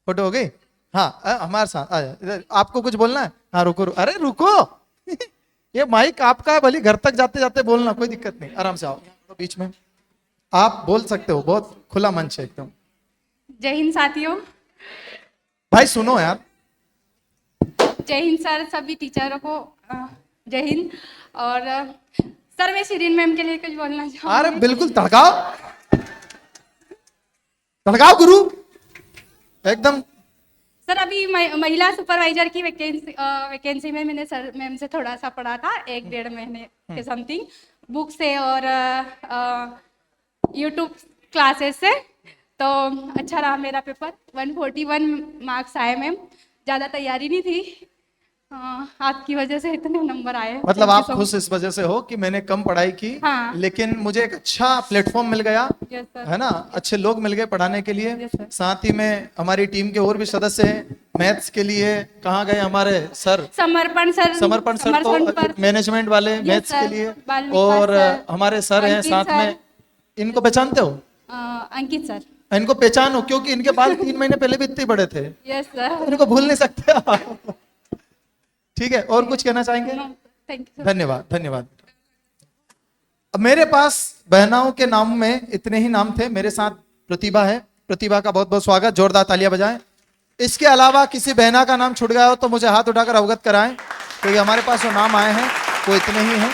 फोटो हो गई? हाँ, हमारे साथ आ जाए। आपको कुछ बोलना है? हाँ रुको, अरे रुको। ये माइक आपका है, भली घर तक जाते जाते बोलना, कोई दिक्कत नहीं, आराम से आओ बीच में, आप बोल सकते हो, बहुत खुला मंच है एकदम। जय हिंद साथियों। भाई सुनो यार। जय हिंद सर, सभी टीचरों को जय हिंद। और सर मैं शिरीन मैम के लिए कुछ बोलना चाहूँगी। अरे बिल्कुल, तड़काओ तड़काओ गुरु एकदम। सर अभी महिला सुपरवाइजर की वैकेंसी में मैंने सर मैम से थोड़ा सा पढ़ा था, 1-1.5 महीने के समथिंग, बुक से और यूट्यूब क्लासेस से। तो अच्छा रहा मेरा पेपर, 141 मार्क्स आए मैम, ज़्यादा तैयारी नहीं थी, आपकी वजह से इतने नंबर आए। मतलब आप खुश इस वजह से हो कि मैंने कम पढ़ाई की, हाँ। लेकिन मुझे एक अच्छा प्लेटफॉर्म मिल गया, यस सर। है ना, अच्छे लोग मिल गए पढ़ाने के लिए। Yes sir. साथ ही में हमारी टीम के और भी सदस्य हैं। मैथ्स के लिए कहाँ गए हमारे सर? समर्पण सर तो मैनेजमेंट वाले यस मैथ्स के सर, लिए, बाल और विकास सर, हमारे सर हैं अंकित साथ सर। में। इनको पहचानते हो? अंकित सर। इनको पहचानो क्योंकि इनके बाल 3 महीने पहले भी इतने बड़े थे, यस सर। इनको भूल नहीं सकते। ठीक है, और कुछ कहना चाहेंगे? Thank you. धन्यवाद धन्यवाद। अब मेरे पास बहनाओं के नाम में इतने ही नाम थे, मेरे साथ प्रतिभा है। प्रतिभा का बहुत बहुत स्वागत, जोरदार तालियां बजाएं। इसके अलावा किसी बहना का नाम छूट गया हो तो मुझे हाथ उठाकर अवगत कराएं, क्योंकि हमारे पास जो नाम आए हैं वो इतने ही हैं।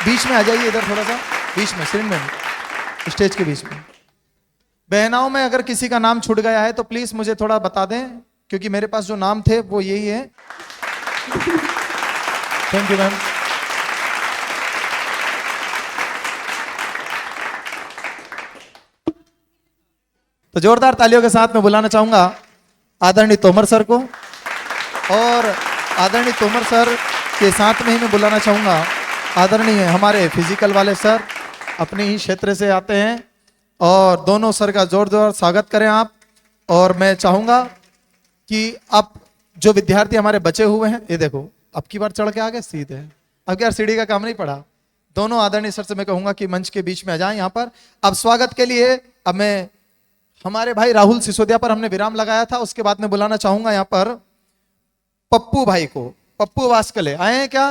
बीच में आ जाइए, इधर थोड़ा सा बीच में, स्क्रीन में, स्टेज के बीच में। बहनाओं में अगर किसी का नाम छूट गया है तो प्लीज मुझे थोड़ा बता दें, क्योंकि मेरे पास जो नाम थे वो यही है। Thank you ma'am. तो जोरदार तालियों के साथ मैं बुलाना चाहूंगा आदरणीय तोमर सर को, और आदरणीय तोमर सर के साथ में ही मैं बुलाना चाहूंगा आदरणीय हमारे फिजिकल वाले सर, अपने ही क्षेत्र से आते हैं, और दोनों सर का जोरदार स्वागत करें आप। और मैं चाहूंगा कि अब जो विद्यार्थी हमारे बचे हुए हैं, ये देखो अब की बार चढ़ के आ गए सीधे, अब क्या सीढ़ी का काम नहीं पड़ा। दोनों आदरणीय सर से मैं कहूंगा कि मंच के बीच में आ जाएं यहाँ पर। अब स्वागत के लिए अब मैं हमारे भाई राहुल सिसोदिया पर हमने विराम लगाया था, उसके बाद में बुलाना चाहूंगा यहाँ पर पप्पू भाई को। पप्पू वास्कले आए हैं क्या?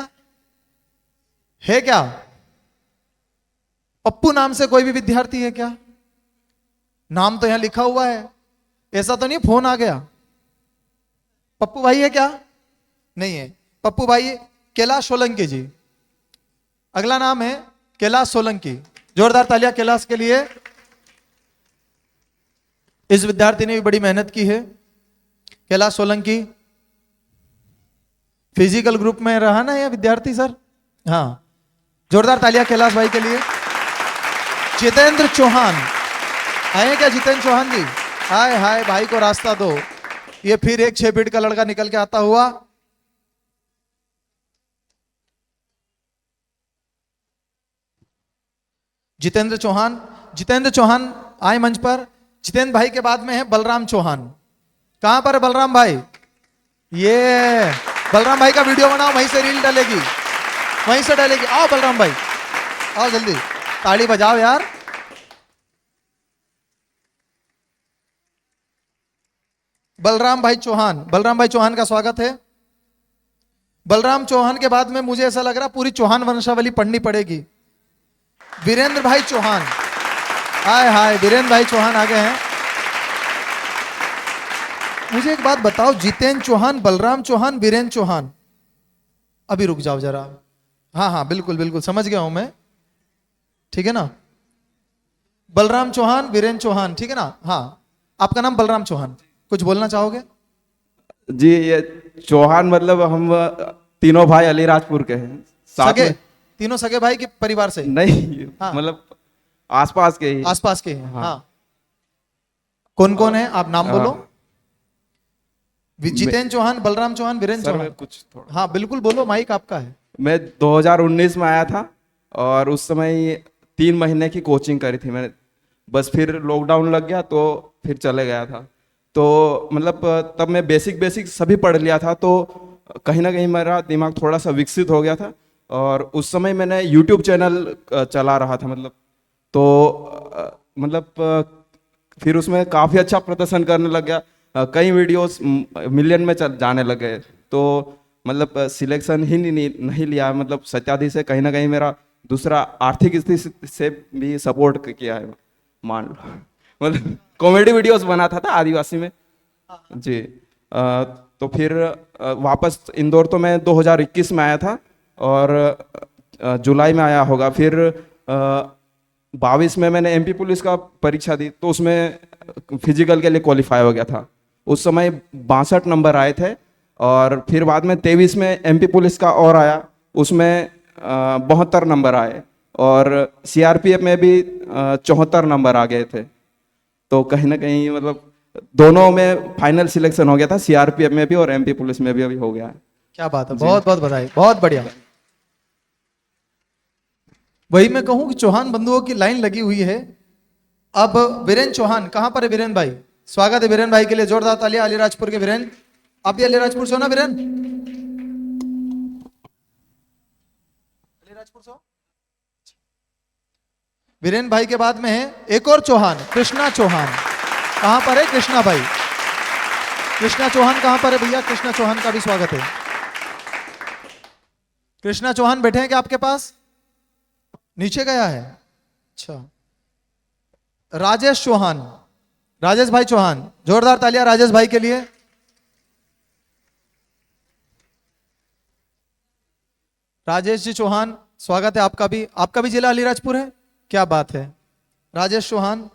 है क्या? पप्पू नाम से कोई भी विद्यार्थी है क्या? नाम तो यहां लिखा हुआ है, ऐसा तो नहीं फोन आ गया? पप्पू भाई है क्या? नहीं है। पप्पू भाई कैलाश सोलंकी जी, अगला नाम है कैलाश सोलंकी। जोरदार तालियां कैलाश के लिए। इस विद्यार्थी ने भी बड़ी मेहनत की है। कैलाश सोलंकी फिजिकल ग्रुप में रहा ना यह विद्यार्थी सर? हाँ, जोरदार तालियां कैलाश भाई के लिए। जितेंद्र चौहान आए क्या? जितेंद्र चौहान जी, हाय हाय, भाई को रास्ता दो। ये फिर एक 6 फीट का लड़का निकल के आता हुआ। जितेंद्र चौहान, जितेंद्र चौहान आए मंच पर। जितेंद्र भाई के बाद में है बलराम चौहान। कहां पर है बलराम भाई? ये बलराम भाई का वीडियो बनाओ, वहीं से रील डलेगी, वहीं से डलेगी। आओ बलराम भाई, आओ जल्दी, ताली बजाओ यार। बलराम भाई चौहान, बलराम भाई चौहान का स्वागत है। बलराम चौहान के बाद में मुझे ऐसा लग रहा पूरी चौहान वंशावली पढ़नी पड़ेगी। वीरेंद्र भाई चौहान, हाय हाय, वीरेंद्र भाई चौहान आ गए हैं। मुझे एक बात बताओ, जितेंद्र चौहान, बलराम चौहान, वीरेंद्र चौहान, अभी रुक जाओ जरा। हाँ हाँ बिल्कुल बिल्कुल समझ गया हूं मैं, ठीक है ना? बलराम चौहान, वीरेंद्र चौहान, ठीक है ना? हाँ, आपका नाम बलराम चौहान, कुछ बोलना चाहोगे? जी, ये चौहान मतलब हम तीनों भाई अलीराजपुर के हैं, साथ सगे? में। तीनों सगे भाई के परिवार से? नहीं, हाँ। मतलब आसपास के ही। आसपास के हैं। हाँ। हाँ। कौन कौन है, आप नाम बोलो। जितेंद्र चौहान, बलराम चौहान, वीरेंद्र सर चौहान। मैं कुछ थोड़ा, हाँ बिल्कुल बोलो, माइक आपका है। मैं 2019 में आया था और उस समय 3 महीने की कोचिंग करी थी मैंने, बस फिर लॉकडाउन लग गया तो फिर चले गया था। तो मतलब तब मैं बेसिक सभी पढ़ लिया था, तो कहीं ना कहीं मेरा दिमाग थोड़ा सा विकसित हो गया था। और उस समय मैंने यूट्यूब चैनल चला रहा था, मतलब तो फिर उसमें काफ़ी अच्छा प्रदर्शन करने लग गया। कई वीडियोस मिलियन में जाने लग गए। तो मतलब सिलेक्शन ही नहीं लिया, मतलब सत्याधि से कहीं ना कहीं मेरा दूसरा आर्थिक स्थिति से भी सपोर्ट किया है, मान लो। मतलब कॉमेडी वीडियोस बनाता था आदिवासी में जी। तो फिर वापस इंदौर तो मैं 2021 में आया था और जुलाई में आया होगा। फिर 22 में मैंने एमपी पुलिस का परीक्षा दी, तो उसमें फिजिकल के लिए क्वालिफाई हो गया था। उस समय 62 नंबर आए थे। और फिर बाद में 23 में एमपी पुलिस का और आया, उसमें 72 नंबर आए। और सीआरपीएफ में भी 74 नंबर आ गए थे। तो कहीं ना कहीं मतलब दोनों में फाइनल सिलेक्शन हो गया था, सीआरपीएफ में भी और एमपी पुलिस में भी अभी हो गया है। क्या बात है, बहुत बहुत बधाई, बहुत बढ़िया। वही मैं कहूं कि चौहान बंधुओं की लाइन लगी हुई है। अब वीरेंद्र चौहान, कहां पर है वीरेंद्र भाई? स्वागत है वीरेंद्र भाई के लिए, जोरदार तालियां। अलीराजपुर के वीरेंद्र, आप भी अलीराजपुर से हो ना वीरेंद्र? अलीराजपुर से हो? वीरेंद्र भाई के बाद में है एक और चौहान, कृष्णा चौहान। कहां पर है कृष्णा भाई? कृष्णा चौहान कहां पर है भैया? कृष्णा चौहान का भी स्वागत है। कृष्णा चौहान बैठे हैं क्या आपके पास? नीचे गया है, अच्छा। राजेश चौहान, राजेश भाई चौहान, जोरदार तालियां राजेश भाई के लिए। राजेश जी चौहान, स्वागत है आपका भी। आपका भी जिला अलीराजपुर है? क्या बात है। राजेश चौहान,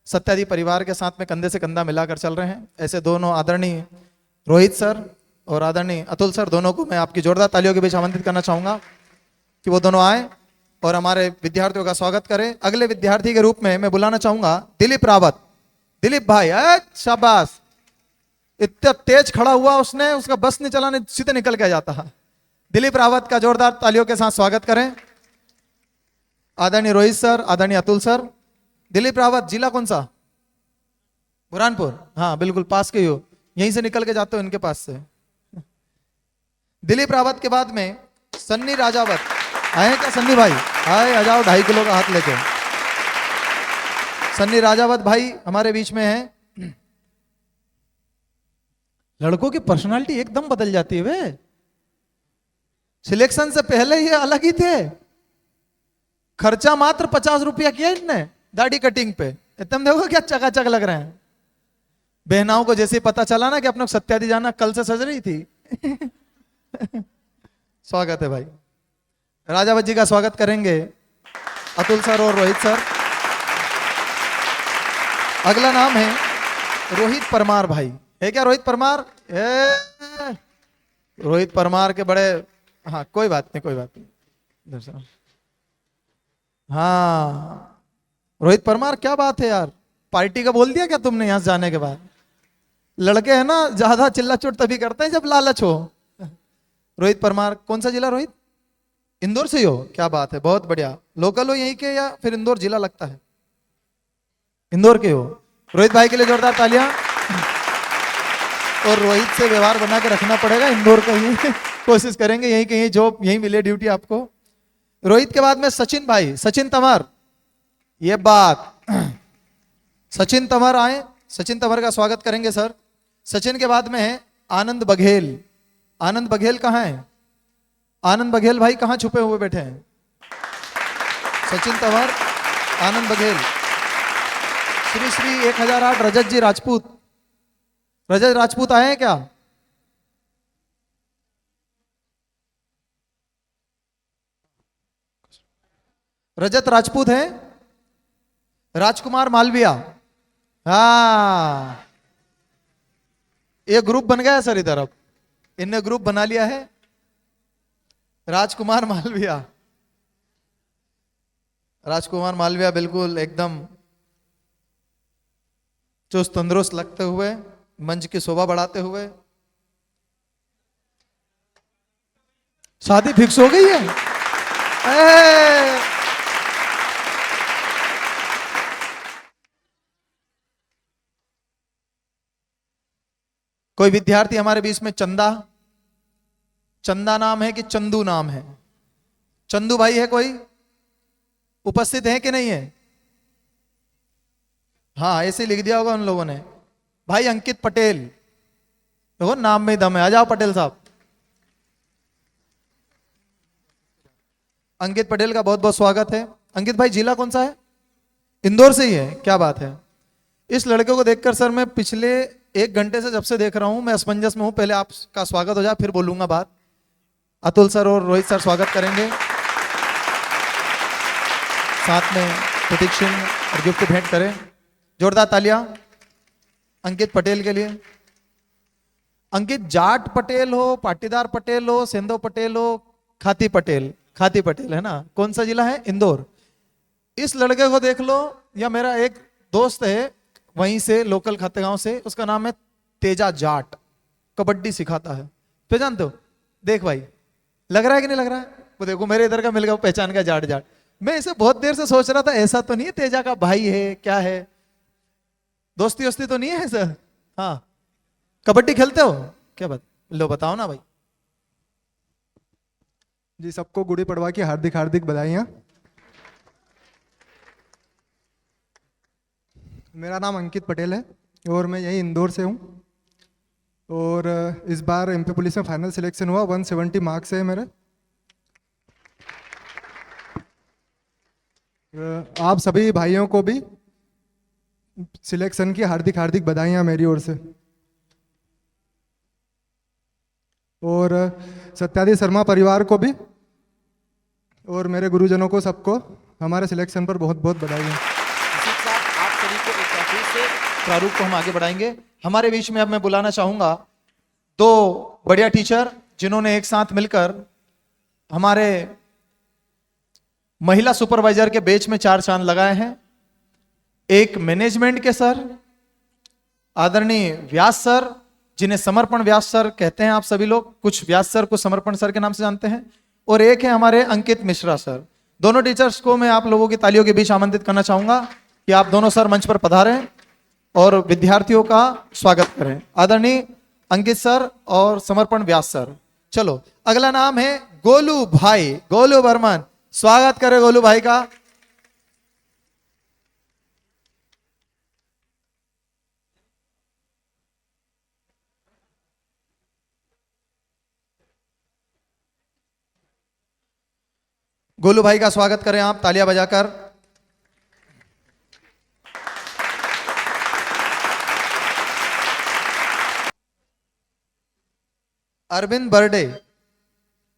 सत्यादि परिवार के साथ में कंधे से कंधा मिलाकर चल रहे हैं। ऐसे दोनों आदरणीय रोहित सर और आदरणीय अतुल सर, दोनों को मैं आपकी जोरदार तालियों के बीच आमंत्रित करना चाहूंगा कि वो दोनों आए और हमारे विद्यार्थियों का स्वागत करें। अगले विद्यार्थी के रूप में मैं बुलाना चाहूंगा दिलीप रावत। दिलीप भाई, शाबाश, इतना तेज खड़ा हुआ उसने, उसका बस नहीं चलाने, सीधे निकल के जाता है। दिलीप रावत का जोरदार तालियों के साथ स्वागत करें। आदरणीय रोहित सर, आदरणीय अतुल सर। दिलीप रावत, जिला कौन सा? बुरहानपुर। हाँ बिल्कुल पास के ही हो, यहीं से निकल के जाते हो इनके पास से। दिलीप रावत के बाद में सन्नी राजावत आए हैं क्या? सन्नी भाई आए, आ जाओ 2.5 किलो का हाथ लेके। सन्नी राजावत भाई हमारे बीच में हैं। लड़कों की पर्सनालिटी एकदम बदल जाती है वे। सिलेक्शन से पहले ये अलग ही थे। खर्चा मात्र 50 रुपया किया इनने दाढ़ी कटिंग पे। एकदम देखो क्या चकाचक लग रहे हैं। बहनाओं को जैसे ही पता चला ना कि अपने सत्यादी जाना कल से सज रही थी। स्वागत है भाई। राजावत जी का स्वागत करेंगे अतुल सर और रोहित सर। अगला नाम है रोहित परमार भाई। है क्या रोहित परमार? रोहित परमार के बड़े, हाँ कोई बात नहीं, कोई बात नहीं। हाँ रोहित परमार, क्या बात है यार, पार्टी का बोल दिया क्या तुमने यहां से जाने के बाद? लड़के हैं ना ज्यादा चिल्ला चोट तभी करते हैं जब लालच हो। रोहित परमार, कौन सा जिला रोहित? इंदौर से ही हो? क्या बात है, बहुत बढ़िया। लोकल हो यहीं के या फिर इंदौर जिला लगता है? इंदौर के हो। रोहित भाई के लिए जोरदार तालियां। और रोहित से व्यवहार बना के रखना पड़ेगा, इंदौर का ही कोशिश करेंगे, यहीं कहीं जॉब यहीं मिले ड्यूटी आपको। रोहित के बाद में सचिन भाई, सचिन तंवर। ये बात, सचिन तंवर आए, सचिन तंवर का स्वागत करेंगे सर। सचिन के बाद में है आनंद बघेल। आनंद बघेल कहाँ है? आनंद बघेल भाई कहाँ छुपे हुए बैठे हैं? सचिन तंवर, आनंद बघेल। श्री श्री 1008 रजत जी राजपूत। रजत राजपूत आए हैं क्या? रजत राजपूत है। राजकुमार मालविया। हाँ ये ग्रुप बन गया है सर इधर। अब इनने ग्रुप बना लिया है। राजकुमार मालविया, राजकुमार मालविया बिल्कुल एकदम चुस्त तंदुरुस्त लगते हुए, मंच की शोभा बढ़ाते हुए। शादी फिक्स हो गई है? कोई विद्यार्थी हमारे बीच में चंदा, चंदा नाम है कि चंदू नाम है? चंदू भाई है कोई? उपस्थित है कि नहीं है? हाँ ऐसे लिख दिया होगा उन लोगों ने। भाई अंकित पटेल, देखो नाम में दम है। आ जाओ पटेल साहब। अंकित पटेल का बहुत बहुत स्वागत है। अंकित भाई जिला कौन सा है? इंदौर से ही है? क्या बात है। इस लड़के को देखकर सर मैं पिछले 1 घंटे से जब से देख रहा हूं, मैं असमंजस में हूं। पहले आपका स्वागत हो जाए फिर बोलूंगा बात। अतुल सर और रोहित सर स्वागत करेंगे, साथ में प्रतीक सिंह और गिफ्ट भेंट करें। जोरदार तालियां अंकित पटेल के लिए। अंकित जाट पटेल हो, पाटीदार पटेल हो, सेंधो पटेल हो, खाती पटेल, खाती पटेल है ना? कौन सा जिला है? इंदौर। इस लड़के को देख लो, या मेरा एक दोस्त है वहीं से लोकल खातेगांव से, उसका नाम है तेजा जाट, कबड्डी सिखाता है। पहचानते हो? देख भाई, लग रहा है कि नहीं लग रहा है? वो देखो मेरे इधर का मिल गया, पहचान गया जाट जाट। मैं इसे बहुत देर से सोच रहा था, ऐसा तो नहीं है तेजा का भाई है, क्या है, दोस्ती वोस्ती तो नहीं है सर? हाँ कबड्डी खेलते हो? क्या बात, लो बताओ ना भाई। जी सबको गुड़ी पड़वा की हार्दिक हार्दिक बधाइयाँ। मेरा नाम अंकित पटेल है और मैं यही इंदौर से हूँ। और इस बार एमपी पुलिस में फाइनल सिलेक्शन हुआ, 170 मार्क्स है मेरे। आप सभी भाइयों को भी सिलेक्शन की हार्दिक हार्दिक बधाइयाँ मेरी ओर से। और सत्यादी शर्मा परिवार को भी और मेरे गुरुजनों को सबको हमारे सिलेक्शन पर बहुत बहुत बधाई। आप सभी को एक बार फिर से प्रारूप को हम आगे बढ़ाएंगे। हमारे बीच में अब मैं बुलाना चाहूंगा 2 बढ़िया टीचर जिन्होंने एक साथ मिलकर हमारे महिला सुपरवाइजर के बैच में 4 चांद लगाए हैं। एक मैनेजमेंट के सर आदरणीय व्यास सर, जिन्हें समर्पण व्यास सर कहते हैं। आप सभी लोग कुछ व्यास सर को समर्पण सर के नाम से जानते हैं, और एक है हमारे अंकित मिश्रा सर। दोनों टीचर्स को मैं आप लोगों की तालियों के बीच आमंत्रित करना चाहूंगा कि आप दोनों सर मंच पर पधारें और विद्यार्थियों का स्वागत करें। आदरणीय अंकित सर और समर्पण व्यास सर। चलो अगला नाम है गोलू भाई, गोलू बर्मन। स्वागत करें गोलू भाई का। गोलू भाई का स्वागत करें आप तालियां बजाकर। अरविंद बर्डे,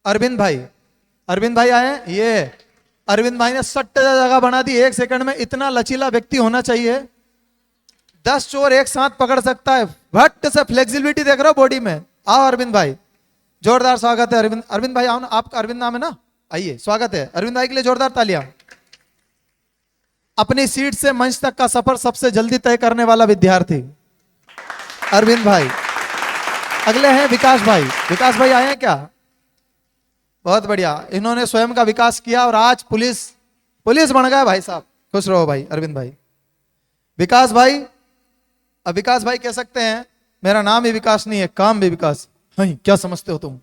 अरविंद भाई, अरविंद भाई आए। ये अरविंद भाई ने सट्ट जगह बना दी। 1 सेकंड में इतना लचीला व्यक्ति होना चाहिए, 10 चोर एक साथ पकड़ सकता है। भट्ट से फ्लेक्सिबिलिटी देख रहे हो बॉडी में। आओ अरविंद भाई, जोरदार स्वागत है अरविंद। अरविंद भाई आओ ना, आपका अरविंद नाम है ना, आइए स्वागत है अरविंद भाई के लिए जोरदार तालियां। अपनी सीट से मंच तक का सफर सबसे जल्दी तय करने वाला विद्यार्थी अरविंद भाई। अगले हैं विकास भाई। विकास भाई आए हैं क्या? बहुत बढ़िया, इन्होंने स्वयं का विकास किया और आज पुलिस बन गए भाई साहब। खुश रहो भाई अरविंद भाई। विकास भाई, अब विकास भाई कह सकते हैं मेरा नाम ही विकास नहीं है, काम भी विकास। हाँ, क्या समझते हो तुम?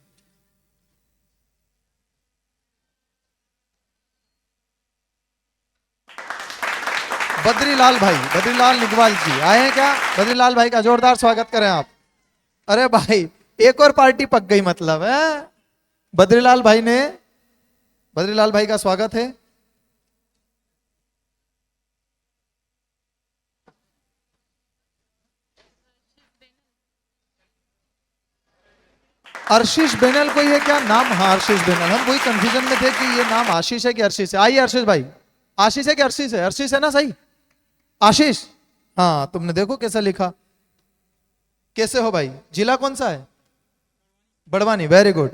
बद्रीलाल भाई, बद्रीलाल निगवाल जी आए हैं क्या? बद्रीलाल भाई का जोरदार स्वागत करें आप। अरे भाई एक और पार्टी पक गई मतलब है। बद्रीलाल भाई ने, बद्रीलाल भाई का स्वागत है। आशीष बेनल कोई है क्या नाम? हाँ आशीष बेनल। हम वही कंफ्यूजन में थे कि ये नाम आशीष है कि आशीष है। आइए आशीष भाई। आशीष है कि आशीष है? आशीष है ना, सही आशीष। हाँ तुमने देखो कैसा लिखा। कैसे हो भाई? जिला कौन सा है? Barwani, very good.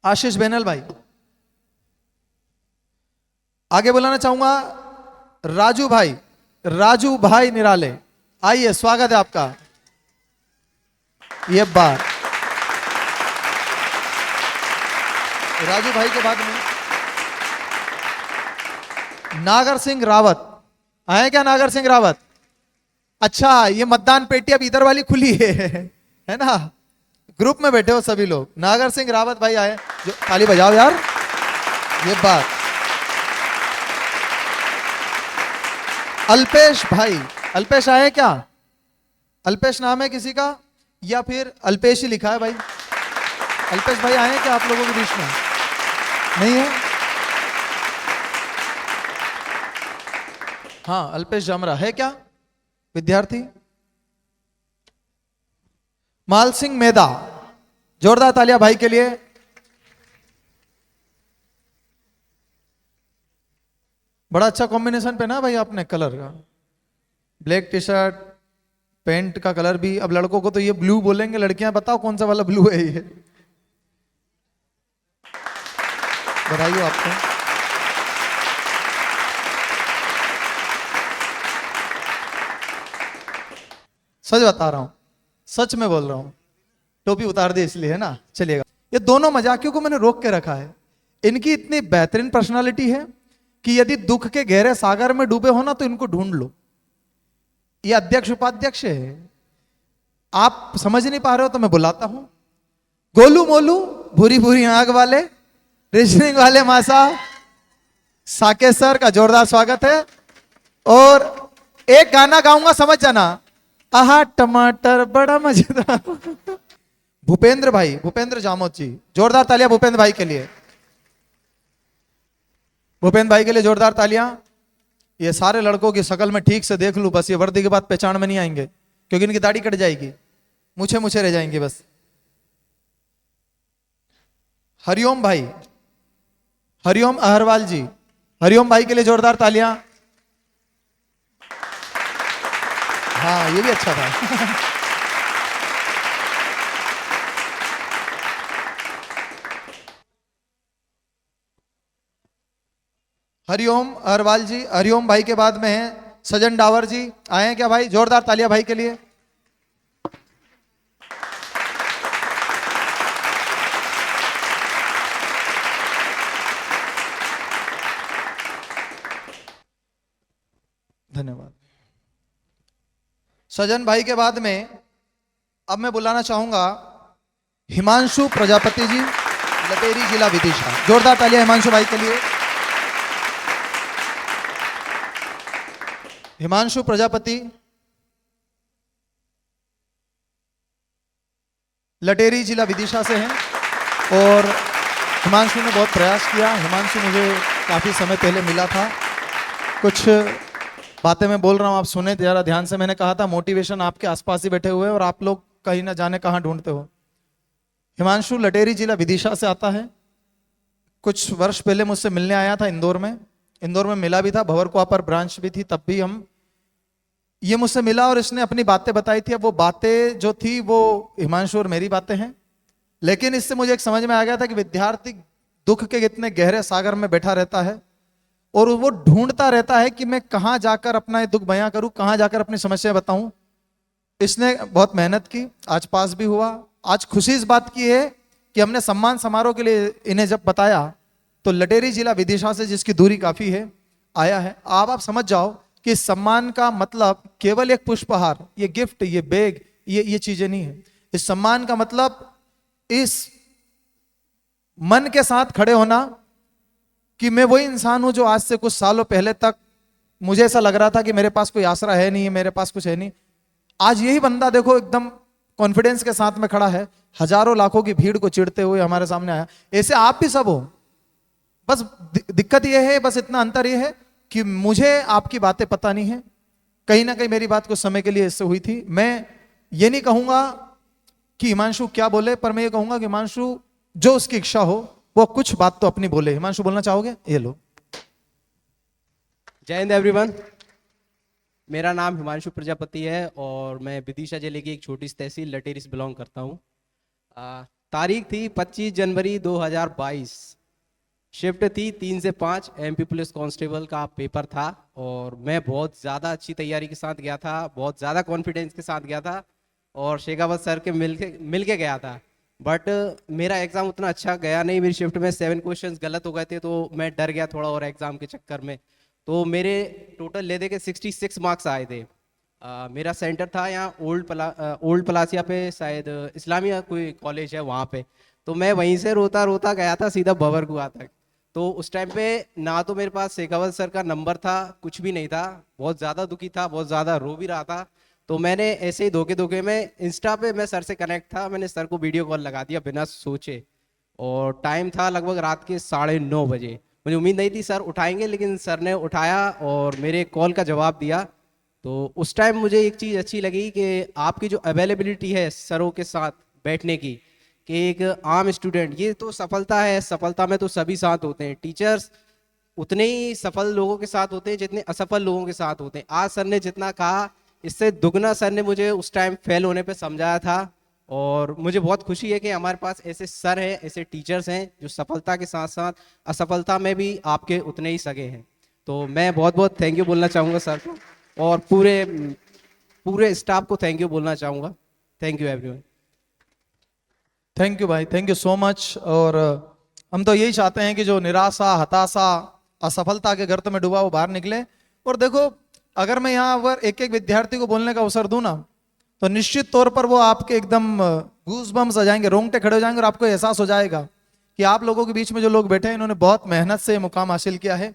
आशीष बेनल भाई। आगे बुलाना चाहूंगा राजू भाई, राजू भाई निराले। आइए स्वागत है आपका। ये बार राजू भाई के बाद में नागर सिंह रावत आए क्या? नागर सिंह रावत। अच्छा ये मतदान पेटी अब इधर वाली खुली है ना? ग्रुप में बैठे हो सभी लोग। नागर सिंह रावत भाई आए, जो ताली बजाओ यार। ये बात। अल्पेश भाई, अल्पेश आए क्या? अल्पेश नाम है किसी का या फिर अल्पेश ही लिखा है भाई? अल्पेश भाई आए क्या आप लोगों के बीच में? नहीं है? हाँ अल्पेश जामरा है क्या विद्यार्थी? माल सिंह मेदा, जोरदार तालियां भाई के लिए। बड़ा अच्छा कॉम्बिनेशन पहना भाई आपने कलर का, ब्लैक टी शर्ट, पेंट का कलर भी। अब लड़कों को तो ये ब्लू बोलेंगे, लड़कियां बताओ कौन सा वाला ब्लू है ये? बधाई हो आपको। सच बता रहा हूं, सच में बोल रहा हूं। टोपी उतार दे इसलिए है ना, चलिएगा। ये दोनों मजाकियों को मैंने रोक के रखा है। इनकी इतनी बेहतरीन पर्सनालिटी है कि यदि दुख के गहरे सागर में डूबे हो ना तो इनको ढूंढ लो। ये अध्यक्ष उपाध्यक्ष है, आप समझ नहीं पा रहे हो तो मैं बुलाता हूं। गोलू मोलू, भूरी भूरी आंख वाले, रीजनिंग वाले मासा, साकेत सर का जोरदार स्वागत है। और एक गाना गाऊंगा, समझ जाना। आहा टमाटर बड़ा मजेदार। भूपेंद्र भाई, भूपेंद्र जामोद जी, जोरदार तालियां भूपेंद्र भाई के लिए। भूपेंद्र भाई के लिए जोरदार तालियां। ये सारे लड़कों की शक्ल में ठीक से देख लूं, बस ये वर्दी के बाद पहचान में नहीं आएंगे क्योंकि इनकी दाढ़ी कट जाएगी, मुछे मुछे रह जाएंगे बस। हरिओम भाई, हरिओम अहरवाल जी, हरिओम भाई के लिए जोरदार तालियां। हाँ ये भी अच्छा था। हरिओम अहरवाल जी। हरिओम भाई के बाद में है सजन डावर जी आए हैं क्या भाई? जोरदार तालियां भाई के लिए। धन्यवाद। सजन भाई के बाद में अब मैं बुलाना चाहूंगा हिमांशु प्रजापति जी, लटेरी जिला विदिशा। जोरदार तालियां हिमांशु भाई के लिए। हिमांशु प्रजापति लटेरी जिला विदिशा से हैं और हिमांशु ने बहुत प्रयास किया। हिमांशु मुझे काफ़ी समय पहले मिला था, कुछ बातें मैं बोल रहा हूँ, आप सुने जरा ध्यान से। मैंने कहा था मोटिवेशन आपके आसपास ही बैठे हुए हैं और आप लोग कहीं ना जाने कहाँ ढूंढते हो। हिमांशु लटेरी जिला विदिशा से आता है। कुछ वर्ष पहले मुझसे मिलने आया था इंदौर में मिला भी था, भंवरकुआ पर ब्रांच भी थी, तब भी ये मुझसे मिला और इसने अपनी बातें बताई थी। अब वो बातें जो थी वो हिमांशु और मेरी बातें हैं, लेकिन इससे मुझे एक समझ में आ गया था कि विद्यार्थी दुख के इतने गहरे सागर में बैठा रहता है और वो ढूंढता रहता है कि मैं कहाँ जाकर अपना ये दुख बयां करूं, कहाँ जाकर अपनी समस्या बताऊं। इसने बहुत मेहनत की, आज पास भी हुआ। आज खुशी इस बात की है कि हमने सम्मान समारोह के लिए इन्हें जब बताया तो लटेरी जिला विदिशा से, जिसकी दूरी काफी है, आया है। आप समझ जाओ कि सम्मान का मतलब केवल एक पुष्पहार, ये गिफ्ट, ये बैग, ये चीजें नहीं है। इस सम्मान का मतलब इस मन के साथ खड़े होना कि मैं वही इंसान हूं जो आज से कुछ सालों पहले तक मुझे ऐसा लग रहा था कि मेरे पास कोई आसरा है नहीं है, मेरे पास कुछ है नहीं। आज यही बंदा देखो एकदम कॉन्फिडेंस के साथ में खड़ा है, हजारों लाखों की भीड़ को चिढ़ते हुए हमारे सामने आया। ऐसे आप भी सब हो, बस दिक्कत यह है, बस इतना अंतर यह है कि मुझे आपकी बातें पता नहीं है। कहीं ना कहीं मेरी बात कुछ समय के लिए इससे हुई थी। मैं ये नहीं कहूंगा कि हिमांशु क्या बोले, पर मैं ये कहूंगा कि हिमांशु जो उसकी इच्छा हो वो कुछ बात तो अपनी बोले। हिमांशु बोलना चाहोगे? ये लो। जय हिंद एवरीवन। मेरा नाम हिमांशु प्रजापति है और मैं विदिशा जिले की एक छोटी सी तहसील लटेरी से बिलोंग करता हूँ। तारीख थी 25 जनवरी 2022। शिफ्ट थी 3 से 5। एमपी पुलिस कांस्टेबल का पेपर था और मैं बहुत ज़्यादा अच्छी तैयारी के साथ गया था, बहुत ज़्यादा कॉन्फिडेंस के साथ गया था और शेखावत सर के मिल के गया था। बट मेरा एग्ज़ाम उतना अच्छा गया नहीं। मेरी शिफ्ट में 7 क्वेश्चंस गलत हो गए थे तो मैं डर गया थोड़ा और एग्ज़ाम के चक्कर में। तो मेरे टोटल ले दे के 66 मार्क्स आए थे। मेरा सेंटर था यहाँ ओल्ड पलासिया पे, शायद इस्लामिया कोई कॉलेज है वहाँ पे। तो मैं वहीं से रोता रोता गया था सीधा भंवरकुआ तक। तो उस टाइम पे ना तो मेरे पास शेखावत सर का नंबर था, कुछ भी नहीं था, बहुत ज़्यादा दुखी था, बहुत ज़्यादा रो भी रहा था। तो मैंने ऐसे ही धोखे में इंस्टा पे मैं सर से कनेक्ट था, मैंने सर को वीडियो कॉल लगा दिया बिना सोचे। और टाइम था लगभग रात के 9:30 बजे। मुझे उम्मीद नहीं थी सर उठाएंगे, लेकिन सर ने उठाया और मेरे कॉल का जवाब दिया। तो उस टाइम मुझे एक चीज़ अच्छी लगी कि आपकी जो अवेलेबिलिटी है सरों के साथ बैठने की, कि एक आम स्टूडेंट, ये तो सफलता है, सफलता में तो सभी साथ होते हैं। टीचर्स उतने ही सफल लोगों के साथ होते हैं जितने असफल लोगों के साथ होते हैं। आज सर ने जितना कहा इससे दुगना सर ने मुझे उस टाइम फेल होने पे समझाया था। और मुझे बहुत खुशी है कि हमारे पास ऐसे सर हैं, ऐसे टीचर्स हैं जो सफलता के साथ साथ असफलता में भी आपके उतने ही सगे हैं। तो मैं बहुत बहुत थैंक यू बोलना चाहूँगा सर को और पूरे स्टाफ को थैंक यू बोलना चाहूँगा। Thank you everyone. Thank you भाई, थैंक यू सो मच। और हम तो यही चाहते हैं कि जो निराशा, हताशा, असफलता के गर्त में डूबा वो बाहर निकले। और देखो, अगर मैं यहाँ पर एक एक विद्यार्थी को बोलने का अवसर दूं ना, तो निश्चित तौर पर वो आपके एकदम गूज बम्स आ जाएंगे, रोंगटे खड़े हो जाएंगे और आपको एहसास हो जाएगा कि आप लोगों के बीच में जो लोग बैठे हैं इन्होंने बहुत मेहनत से मुकाम हासिल किया है।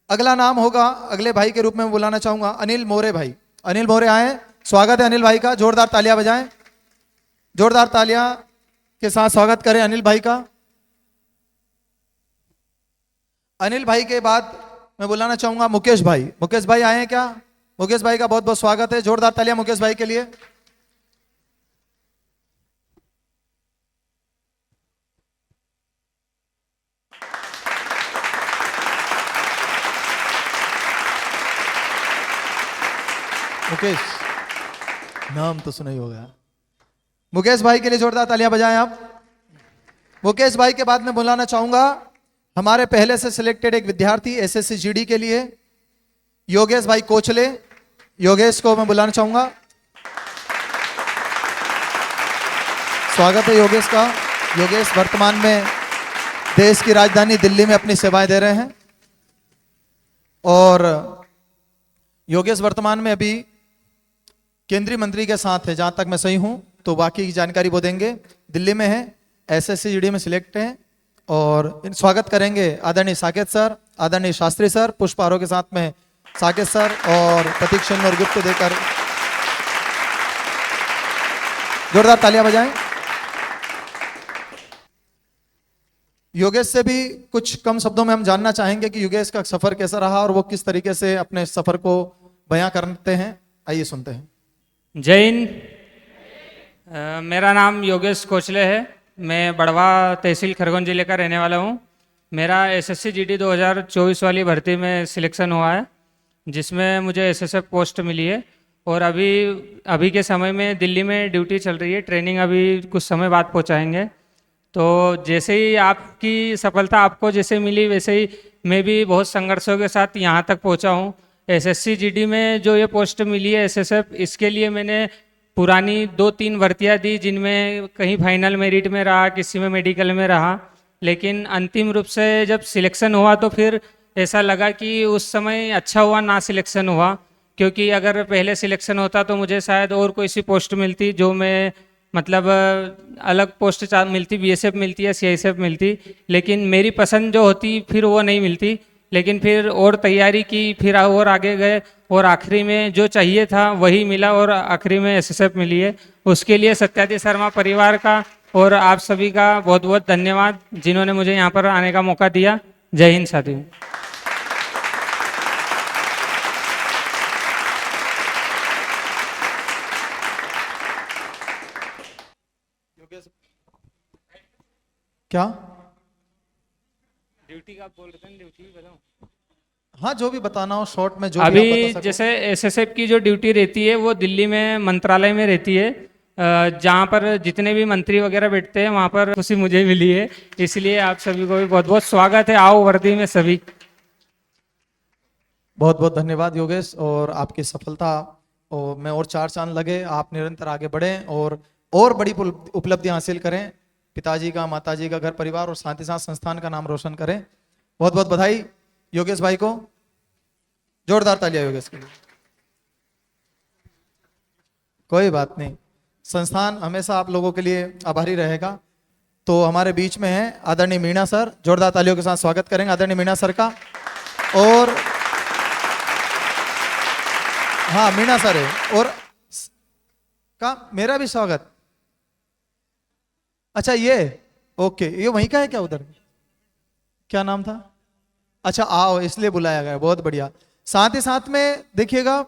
अगला नाम होगा, अगले भाई के रूप में बुलाना चाहूंगा अनिल मोरे भाई। अनिल मोरे आए, स्वागत है अनिल भाई का। जोरदार तालियां बजाएं, जोरदार तालियां के साथ स्वागत करें अनिल भाई का। अनिल भाई के बाद मैं बुलाना चाहूंगा मुकेश भाई। मुकेश भाई आए हैं क्या? मुकेश भाई का बहुत बहुत स्वागत है, जोरदार तालियां मुकेश भाई के लिए। मुकेश, नाम तो सुना ही होगा। मुकेश भाई के लिए जोरदार तालियां बजाएं आप। मुकेश भाई के बाद में बुलाना चाहूंगा हमारे पहले से सिलेक्टेड एक विद्यार्थी एसएससी जीडी के लिए, योगेश भाई कोचले। योगेश को मैं बुलाना चाहूंगा। स्वागत है योगेश का। योगेश वर्तमान में देश की राजधानी दिल्ली में अपनी सेवाएं दे रहे हैं और योगेश वर्तमान में अभी केंद्रीय मंत्री के साथ है, जहां तक मैं सही हूं, तो बाकी की जानकारी वो देंगे। दिल्ली में है, SSC में सिलेक्ट है और स्वागत करेंगे आदरणीय साकेत सर, आदरणीय शास्त्री सर, पुष्प आरोह के साथ में साकेत सर और प्रतीक सिंह और गिफ्ट देकर जोरदार तालियां बजाएं। योगेश से भी कुछ कम शब्दों में हम जानना चाहेंगे कि योगेश का सफर कैसा रहा और वो किस तरीके से अपने सफर को बयां करते हैं। आइए सुनते हैं। जय हिंद। मेरा नाम योगेश कोचले है। मैं बड़वा तहसील खरगोन जिले का रहने वाला हूँ। मेरा SSC GD 2024 वाली भर्ती में सिलेक्शन हुआ है, जिसमें मुझे SSF पोस्ट मिली है और अभी के समय में दिल्ली में ड्यूटी चल रही है। ट्रेनिंग अभी कुछ समय बाद पहुँचाएंगे। तो जैसे ही आपकी सफलता आपको जैसे मिली, वैसे ही मैं भी बहुत संघर्षों के साथ यहाँ तक पहुँचा हूँ। SSC GD में जो ये पोस्ट मिली है SSF, इसके लिए मैंने पुरानी 2-3 भर्तियाँ दी, जिनमें कहीं फाइनल मेरिट में रहा, किसी में मेडिकल में रहा, लेकिन अंतिम रूप से जब सिलेक्शन हुआ तो फिर ऐसा लगा कि उस समय अच्छा हुआ ना सिलेक्शन हुआ, क्योंकि अगर पहले सिलेक्शन होता तो मुझे शायद और कोई सी पोस्ट मिलती, जो मैं मतलब अलग पोस्ट मिलती, BSF मिलती या CISF मिलती, लेकिन मेरी पसंद जो होती फिर वो नहीं मिलती। लेकिन फिर और तैयारी की, फिर और आगे गए और आखिरी में जो चाहिए था वही मिला और आखिरी में SSF मिली है। उसके लिए सत्यादी शर्मा परिवार का और आप सभी का बहुत बहुत धन्यवाद, जिन्होंने मुझे यहाँ पर आने का मौका दिया। जय हिंद साथियों। क्या ड्यूटी का बोल रहे थे, ड्यूटी बताओ। हाँ, जो भी बताना हो शॉर्ट में, जो भी अभी आप बता सको। जैसे SSF की जो ड्यूटी रहती है वो दिल्ली में मंत्रालय में रहती है, जहाँ पर जितने भी मंत्री वगैरह बैठते हैं वहाँ पर खुशी मुझे मिली है। इसलिए आप सभी को भी बहुत बहुत स्वागत है। आओ वर्दी में सभी। बहुत बहुत धन्यवाद योगेश, और आपकी सफलता में और 4 चांद लगे। आप निरंतर आगे बढ़ें और बड़ी उपलब्धियां हासिल करें। पिताजी का, माताजी का, घर परिवार और साथ ही साथ संस्थान का नाम रोशन करें। बहुत बहुत बधाई योगेश भाई को। जोरदार तालियां योगेश के लिए। कोई बात नहीं, संस्थान हमेशा आप लोगों के लिए आभारी रहेगा। तो हमारे बीच में है आदरणीय मीणा सर। जोरदार तालियों के साथ स्वागत करेंगे आदरणीय मीणा सर का। और हाँ, मीणा सर है और का मेरा भी स्वागत। अच्छा, ये ओके, ये वहीं का है क्या? उधर क्या नाम था? अच्छा, आओ, इसलिए बुलाया गया। बहुत बढ़िया। साथ ही साथ में देखिएगा,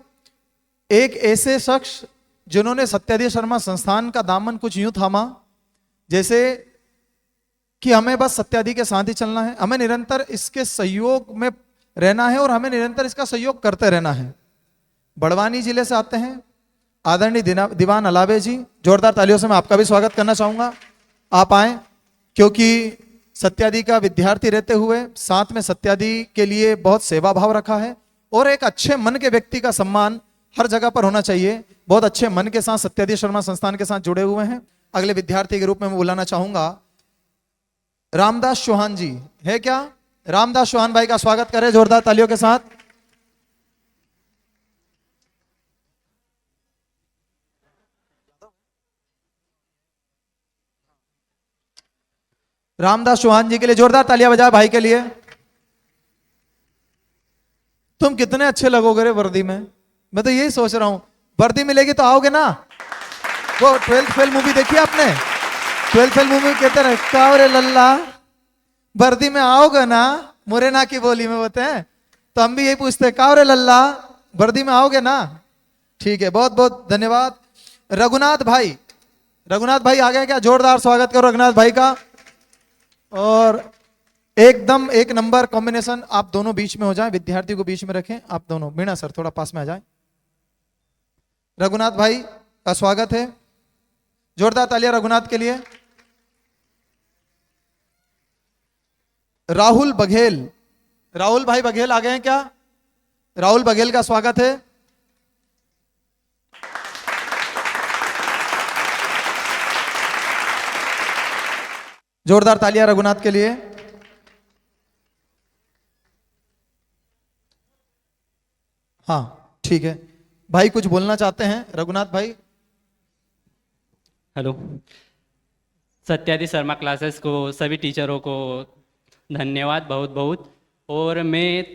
एक ऐसे शख्स जिन्होंने सत्यादी शर्मा संस्थान का दामन कुछ यूं थामा जैसे कि हमें बस सत्यादी के साथ ही चलना है, हमें निरंतर इसके सहयोग में रहना है और हमें निरंतर इसका सहयोग करते रहना है। बड़वानी जिले से आते हैं आदरणीय दीवान अलावे जी। जोरदार तालियों से मैं आपका भी स्वागत करना चाहूंगा। आप आए, क्योंकि सत्यादी का विद्यार्थी रहते हुए साथ में सत्यादी के लिए बहुत सेवा भाव रखा है और एक अच्छे मन के व्यक्ति का सम्मान हर जगह पर होना चाहिए। बहुत अच्छे मन के साथ सत्यादी शर्मा संस्थान के साथ जुड़े हुए हैं। अगले विद्यार्थी के रूप में मैं बुलाना चाहूंगा रामदास चौहान जी। है क्या? रामदास चौहान भाई का स्वागत करें जोरदार तालियों के साथ। रामदास चौहान जी के लिए जोरदार तालियां बजाए भाई के लिए। तुम कितने अच्छे लगोगे रे वर्दी में। मैं तो यही सोच रहा हूं, वर्दी मिलेगी तो आओगे ना। वो 12th फेल मूवी देखी आपने? 12th फेल मूवी कहते रहे कावरे लल्ला, वर्दी में आओगे ना? मुरैना की बोली में होते हैं, तो हम भी यही पूछते हैं, कावरे लल्ला वर्दी में आओगे ना? ठीक है, बहुत बहुत धन्यवाद। रघुनाथ भाई, रघुनाथ भाई आ गए क्या? जोरदार स्वागत करो रघुनाथ भाई का। और एकदम एक नंबर कॉम्बिनेशन। आप दोनों बीच में हो जाएं, विद्यार्थी को बीच में रखें। आप दोनों, मीणा सर थोड़ा पास में आ जाएं। रघुनाथ भाई का स्वागत है। जोरदार तालियां रघुनाथ के लिए। राहुल बघेल, राहुल भाई बघेल आ गए हैं क्या? राहुल बघेल का स्वागत है। जोरदार तालियां रघुनाथ के लिए। हाँ ठीक है, भाई कुछ बोलना चाहते हैं रघुनाथ भाई? हेलो, सत्यादि शर्मा क्लासेस को सभी टीचरों को धन्यवाद बहुत बहुत। और मैं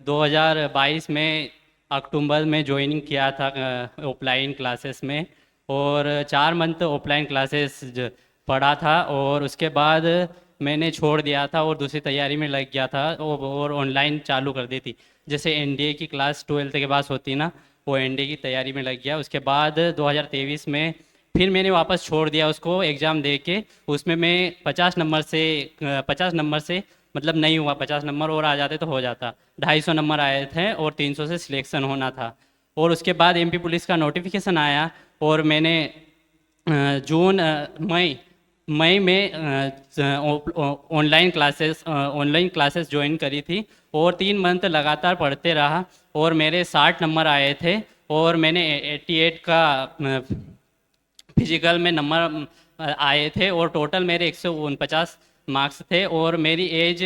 2022 में अक्टूबर में ज्वाइनिंग किया था ऑफलाइन क्लासेस में, और 4 मंथ ऑफलाइन क्लासेस पढ़ा था, और उसके बाद मैंने छोड़ दिया था और दूसरी तैयारी में लग गया था और ऑनलाइन चालू कर दी थी। जैसे एनडीए की क्लास 12th के बाद होती ना, वो एनडीए की तैयारी में लग गया। उसके बाद 2023 में फिर मैंने वापस छोड़ दिया उसको एग्ज़ाम दे के। उसमें मैं 50 नंबर से मतलब नहीं हुआ, 50 नंबर और आ जाते तो हो जाता। 250 नंबर आए थे और 300 से सिलेक्शन होना था। और उसके बाद एमपी पुलिस का नोटिफिकेशन आया और मैंने मई में ऑनलाइन क्लासेस ज्वाइन करी थी और 3 मंथ लगातार पढ़ते रहा और मेरे 60 नंबर आए थे और मैंने 88 का फिजिकल में नंबर आए थे और टोटल मेरे 149 मार्क्स थे। और मेरी एज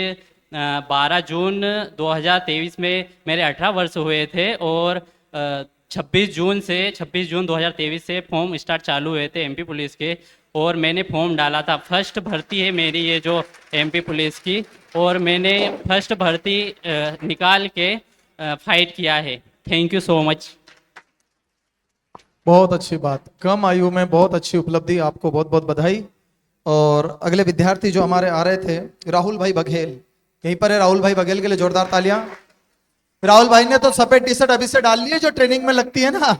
12 जून 2023 में मेरे 18 वर्ष हुए थे और 26 जून 2023 से फॉर्म स्टार्ट चालू हुए थे एमपी पुलिस के, और मैंने फॉर्म डाला था। फर्स्ट भर्ती है मेरी ये जो एमपी पुलिस की, और मैंने फर्स्ट भर्ती निकाल के फाइट किया है। Thank you so much. बहुत अच्छी बात, कम आयु में बहुत अच्छी उपलब्धि, आपको बहुत बहुत बधाई। और अगले विद्यार्थी जो हमारे आ रहे थे, राहुल भाई बघेल, यहीं पर है। राहुल भाई बघेल के लिए जोरदार तालियां। राहुल भाई ने तो सफेद टी शर्ट अभी से डाल ली है जो ट्रेनिंग में लगती है ना।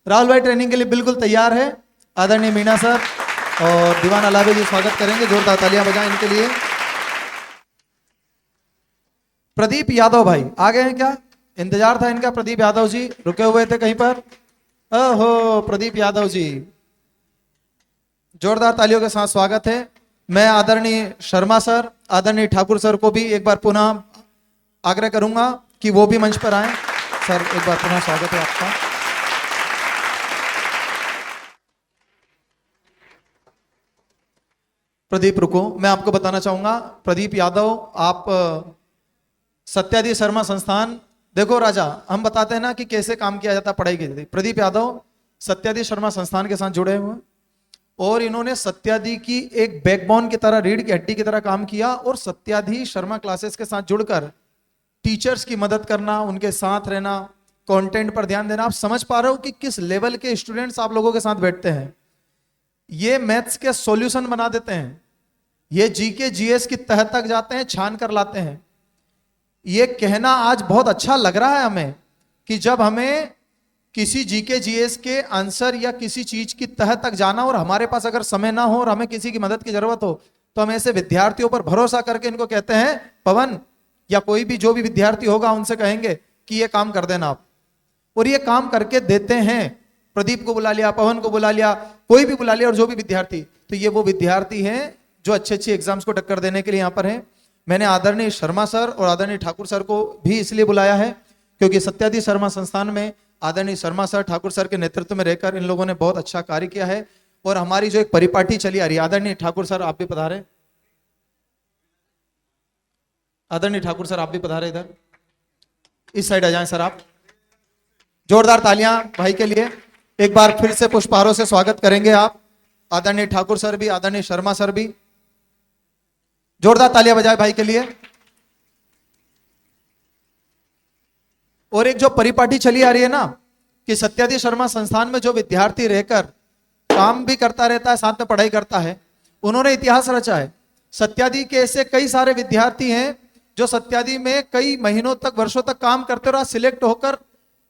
राहुल भाई ट्रेनिंग के लिए बिल्कुल तैयार है। आदरणीय मीना सर और दीवान अलावे जी स्वागत करेंगे, जोरदार तालियां बजाएं इनके लिए। प्रदीप यादव भाई आ गए हैं क्या? इंतजार था इनका। प्रदीप यादव जी रुके हुए थे कहीं पर। ओहो प्रदीप यादव जी, जोरदार तालियों के साथ स्वागत है। मैं आदरणीय शर्मा सर, आदरणीय ठाकुर सर को भी एक बार पुनः आग्रह करूंगा कि वो भी मंच पर आए। सर एक बार पुनः स्वागत है आपका। प्रदीप रुको, मैं आपको बताना चाहूंगा, प्रदीप यादव आप सत्यादि शर्मा संस्थान, देखो राजा हम बताते हैं ना कि कैसे काम किया जाता पढ़ाई की जाती। प्रदीप यादव सत्यादि शर्मा संस्थान के साथ जुड़े हुए और इन्होंने सत्यादि की एक बैकबोन की तरह, रीढ़ की हड्डी की तरह काम किया और सत्यादि शर्मा क्लासेस के साथ जुड़कर टीचर्स की मदद करना, उनके साथ रहना, कंटेंट पर ध्यान देना। आप समझ पा रहे हो कि किस लेवल के स्टूडेंट्स आप लोगों के साथ बैठते हैं। ये मैथ्स के सॉल्यूशन बना देते हैं, ये जीके जीएस की तह तक जाते हैं, छान कर लाते हैं। ये कहना आज बहुत अच्छा लग रहा है हमें कि जब हमें किसी जीके जीएस के आंसर या किसी चीज की तह तक जाना और हमारे पास अगर समय ना हो और हमें किसी की मदद की जरूरत हो, तो हम ऐसे विद्यार्थियों पर भरोसा करके इनको कहते हैं पवन, या कोई भी जो भी विद्यार्थी होगा उनसे कहेंगे कि ये काम कर देना आप, और ये काम करके देते हैं। प्रदीप को बुला लिया, पवन को बुला लिया, कोई भी बुला लिया, और जो भी विद्यार्थी, तो ये वो विद्यार्थी हैं जो अच्छे अच्छे एग्जाम्स को टक्कर देने के लिए यहाँ पर हैं। मैंने आदरणीय शर्मा सर और आदरणीय ठाकुर सर को भी इसलिए बुलाया है क्योंकि सत्यादि शर्मा संस्थान में आदरणीय शर्मा सर, ठाकुर सर के नेतृत्व में रहकर इन लोगों ने बहुत अच्छा कार्य किया है। और हमारी जो एक परिपाटी चली आ रही है, आदरणीय ठाकुर सर आप भी पधारे, आदरणीय ठाकुर सर आप भी पधारे, इधर इस साइड आ जाएं सर आप। जोरदार तालियां भाई के लिए, एक बार फिर से पुष्पहारों से स्वागत करेंगे आप। आदरणीय ठाकुर सर भी, आदरणीय शर्मा सर भी, जोरदार तालियां बजाए भाई के लिए। और एक जो परिपाटी चली आ रही है ना कि सत्यादि शर्मा संस्थान में जो विद्यार्थी रहकर काम भी करता रहता है, साथ में पढ़ाई करता है, उन्होंने इतिहास रचा है। सत्यादि के ऐसे कई सारे विद्यार्थी हैं जो सत्यादि में कई महीनों तक, वर्षों तक काम करते और सिलेक्ट होकर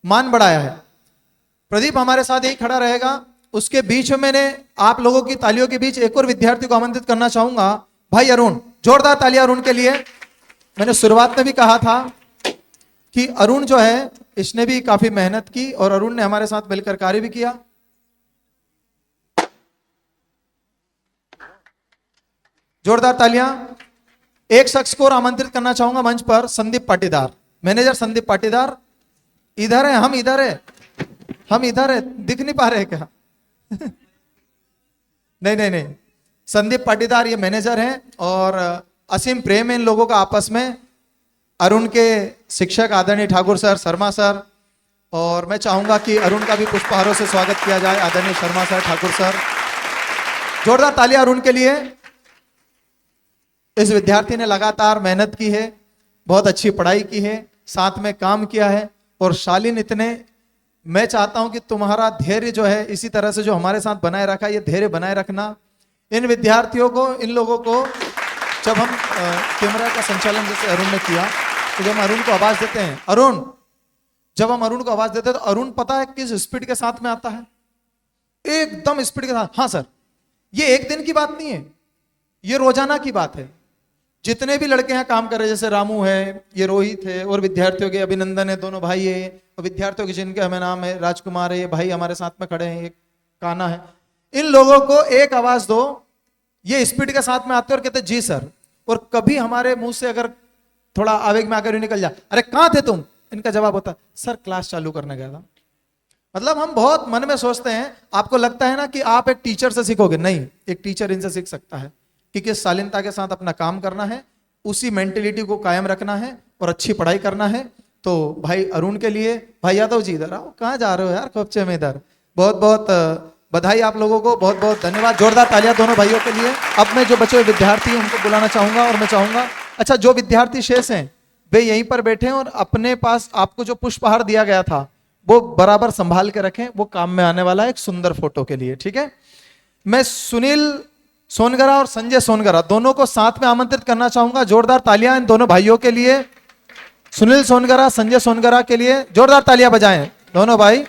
मान बढ़ाया है। प्रदीप हमारे साथ यही खड़ा रहेगा। उसके बीच में मैंने आप लोगों की तालियों के बीच एक और विद्यार्थी को आमंत्रित करना चाहूंगा, भाई अरुण। जोरदार तालियां अरुण के लिए। मैंने शुरुआत में भी कहा था कि अरुण जो है इसने भी काफी मेहनत की और अरुण ने हमारे साथ मिलकर कार्य भी किया। जोरदार तालियां। एक शख्स को और आमंत्रित करना चाहूंगा मंच पर, संदीप पाटीदार, मैनेजर संदीप पाटीदार। इधर है, हम इधर है, हम इधर है, दिख नहीं पा रहे क्या? नहीं नहीं नहीं, संदीप पाटीदार ये मैनेजर हैं और असीम प्रेम है इन लोगों का आपस में। अरुण के शिक्षक आदरणीय ठाकुर सर, शर्मा सर, और मैं चाहूंगा कि अरुण का भी पुष्पहारों से स्वागत किया जाए। आदरणीय शर्मा सर, ठाकुर सर, जोरदार तालियां अरुण के लिए। इस विद्यार्थी ने लगातार मेहनत की है, बहुत अच्छी पढ़ाई की है, साथ में काम किया है। और शालीन इतने, मैं चाहता हूं कि तुम्हारा धैर्य जो है इसी तरह से जो हमारे साथ बनाए रखा, ये धैर्य बनाए रखना। इन विद्यार्थियों को, इन लोगों को, जब हम कैमरा का संचालन जैसे अरुण ने किया, तो जब हम अरुण को आवाज देते हैं, अरुण, जब हम अरुण को आवाज देते हैं तो अरुण पता है किस स्पीड के साथ में आता है? एकदम स्पीड के साथ। हाँ सर, ये एक दिन की बात नहीं है, ये रोजाना की बात है। जितने भी लड़के यहाँ काम कर रहे हैं, जैसे रामू है, ये रोहित है, और विद्यार्थियों के अभिनंदन है, दोनों भाई है, और विद्यार्थियों के जिनके हमें नाम है, राजकुमार है, ये भाई हमारे साथ में खड़े हैं, एक काना है। इन लोगों को एक आवाज दो, ये स्पीड के साथ में आते हैं और कहते जी सर। और कभी हमारे मुंह से अगर थोड़ा आवेग में आकर निकल जाए, अरे कहां थे तुम, इनका जवाब होता सर क्लास चालू करने गया था। मतलब हम बहुत मन में सोचते हैं, आपको लगता है ना कि आप एक टीचर से सीखोगे, नहीं, एक टीचर इनसे सीख सकता है कि किस शालीनता के साथ अपना काम करना है, उसी मेंटेलिटी को कायम रखना है और अच्छी पढ़ाई करना है। तो भाई अरुण के लिए, भाई यादव जी इधर आओ, कहाँ जा रहे हो यार खोपचे में इधर। बहुत बहुत बधाई आप लोगों को, बहुत बहुत धन्यवाद। जोरदार तालियां दोनों भाइयों के लिए। अब मैं जो बचे हुए विद्यार्थी हैं उनको बुलाना चाहूंगा, और मैं चाहूंगा अच्छा जो विद्यार्थी शेष हैं वे यहीं पर बैठे हैं और अपने पास आपको जो पुष्पहार दिया गया था वो बराबर संभाल के रखें, वो काम में आने वाला है एक सुंदर फोटो के लिए, ठीक है। मैं सुनील सोनगरा और संजय सोनगरा दोनों को साथ में आमंत्रित करना चाहूंगा। जोरदार तालियां इन दोनों भाइयों के लिए। सुनील सोनगरा, संजय सोनगरा के लिए जोरदार तालियां बजाएं। दोनों भाई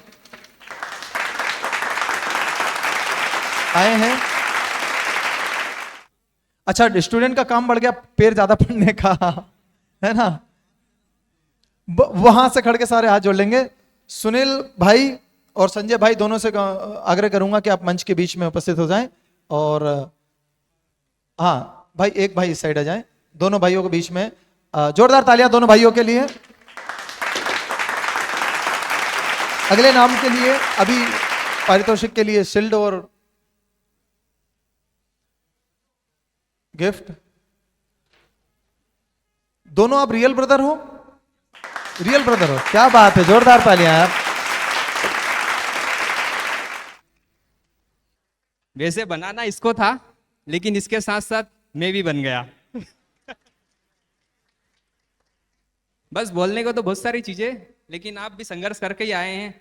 आए हैं। अच्छा, स्टूडेंट का काम बढ़ गया, पैर ज्यादा पढ़ने का है ना, वहां से खड़ के सारे हाथ जोड़ लेंगे। सुनील भाई और संजय भाई दोनों से आग्रह करूंगा कि आप मंच के बीच में उपस्थित हो जाएं। और हाँ भाई, एक भाई इस साइड आ जाएं, दोनों भाइयों के बीच में जोरदार तालियां दोनों भाइयों के लिए। अगले नाम के लिए अभी पारितोषिक के लिए शील्ड और गिफ्ट। दोनों आप रियल ब्रदर हो? रियल ब्रदर हो, क्या बात है, जोरदार तालियां यार। वैसे बनाना इसको था, लेकिन इसके साथ साथ मैं भी बन गया। बस बोलने को तो बहुत सारी चीजें, लेकिन आप भी संघर्ष करके ही आए हैं।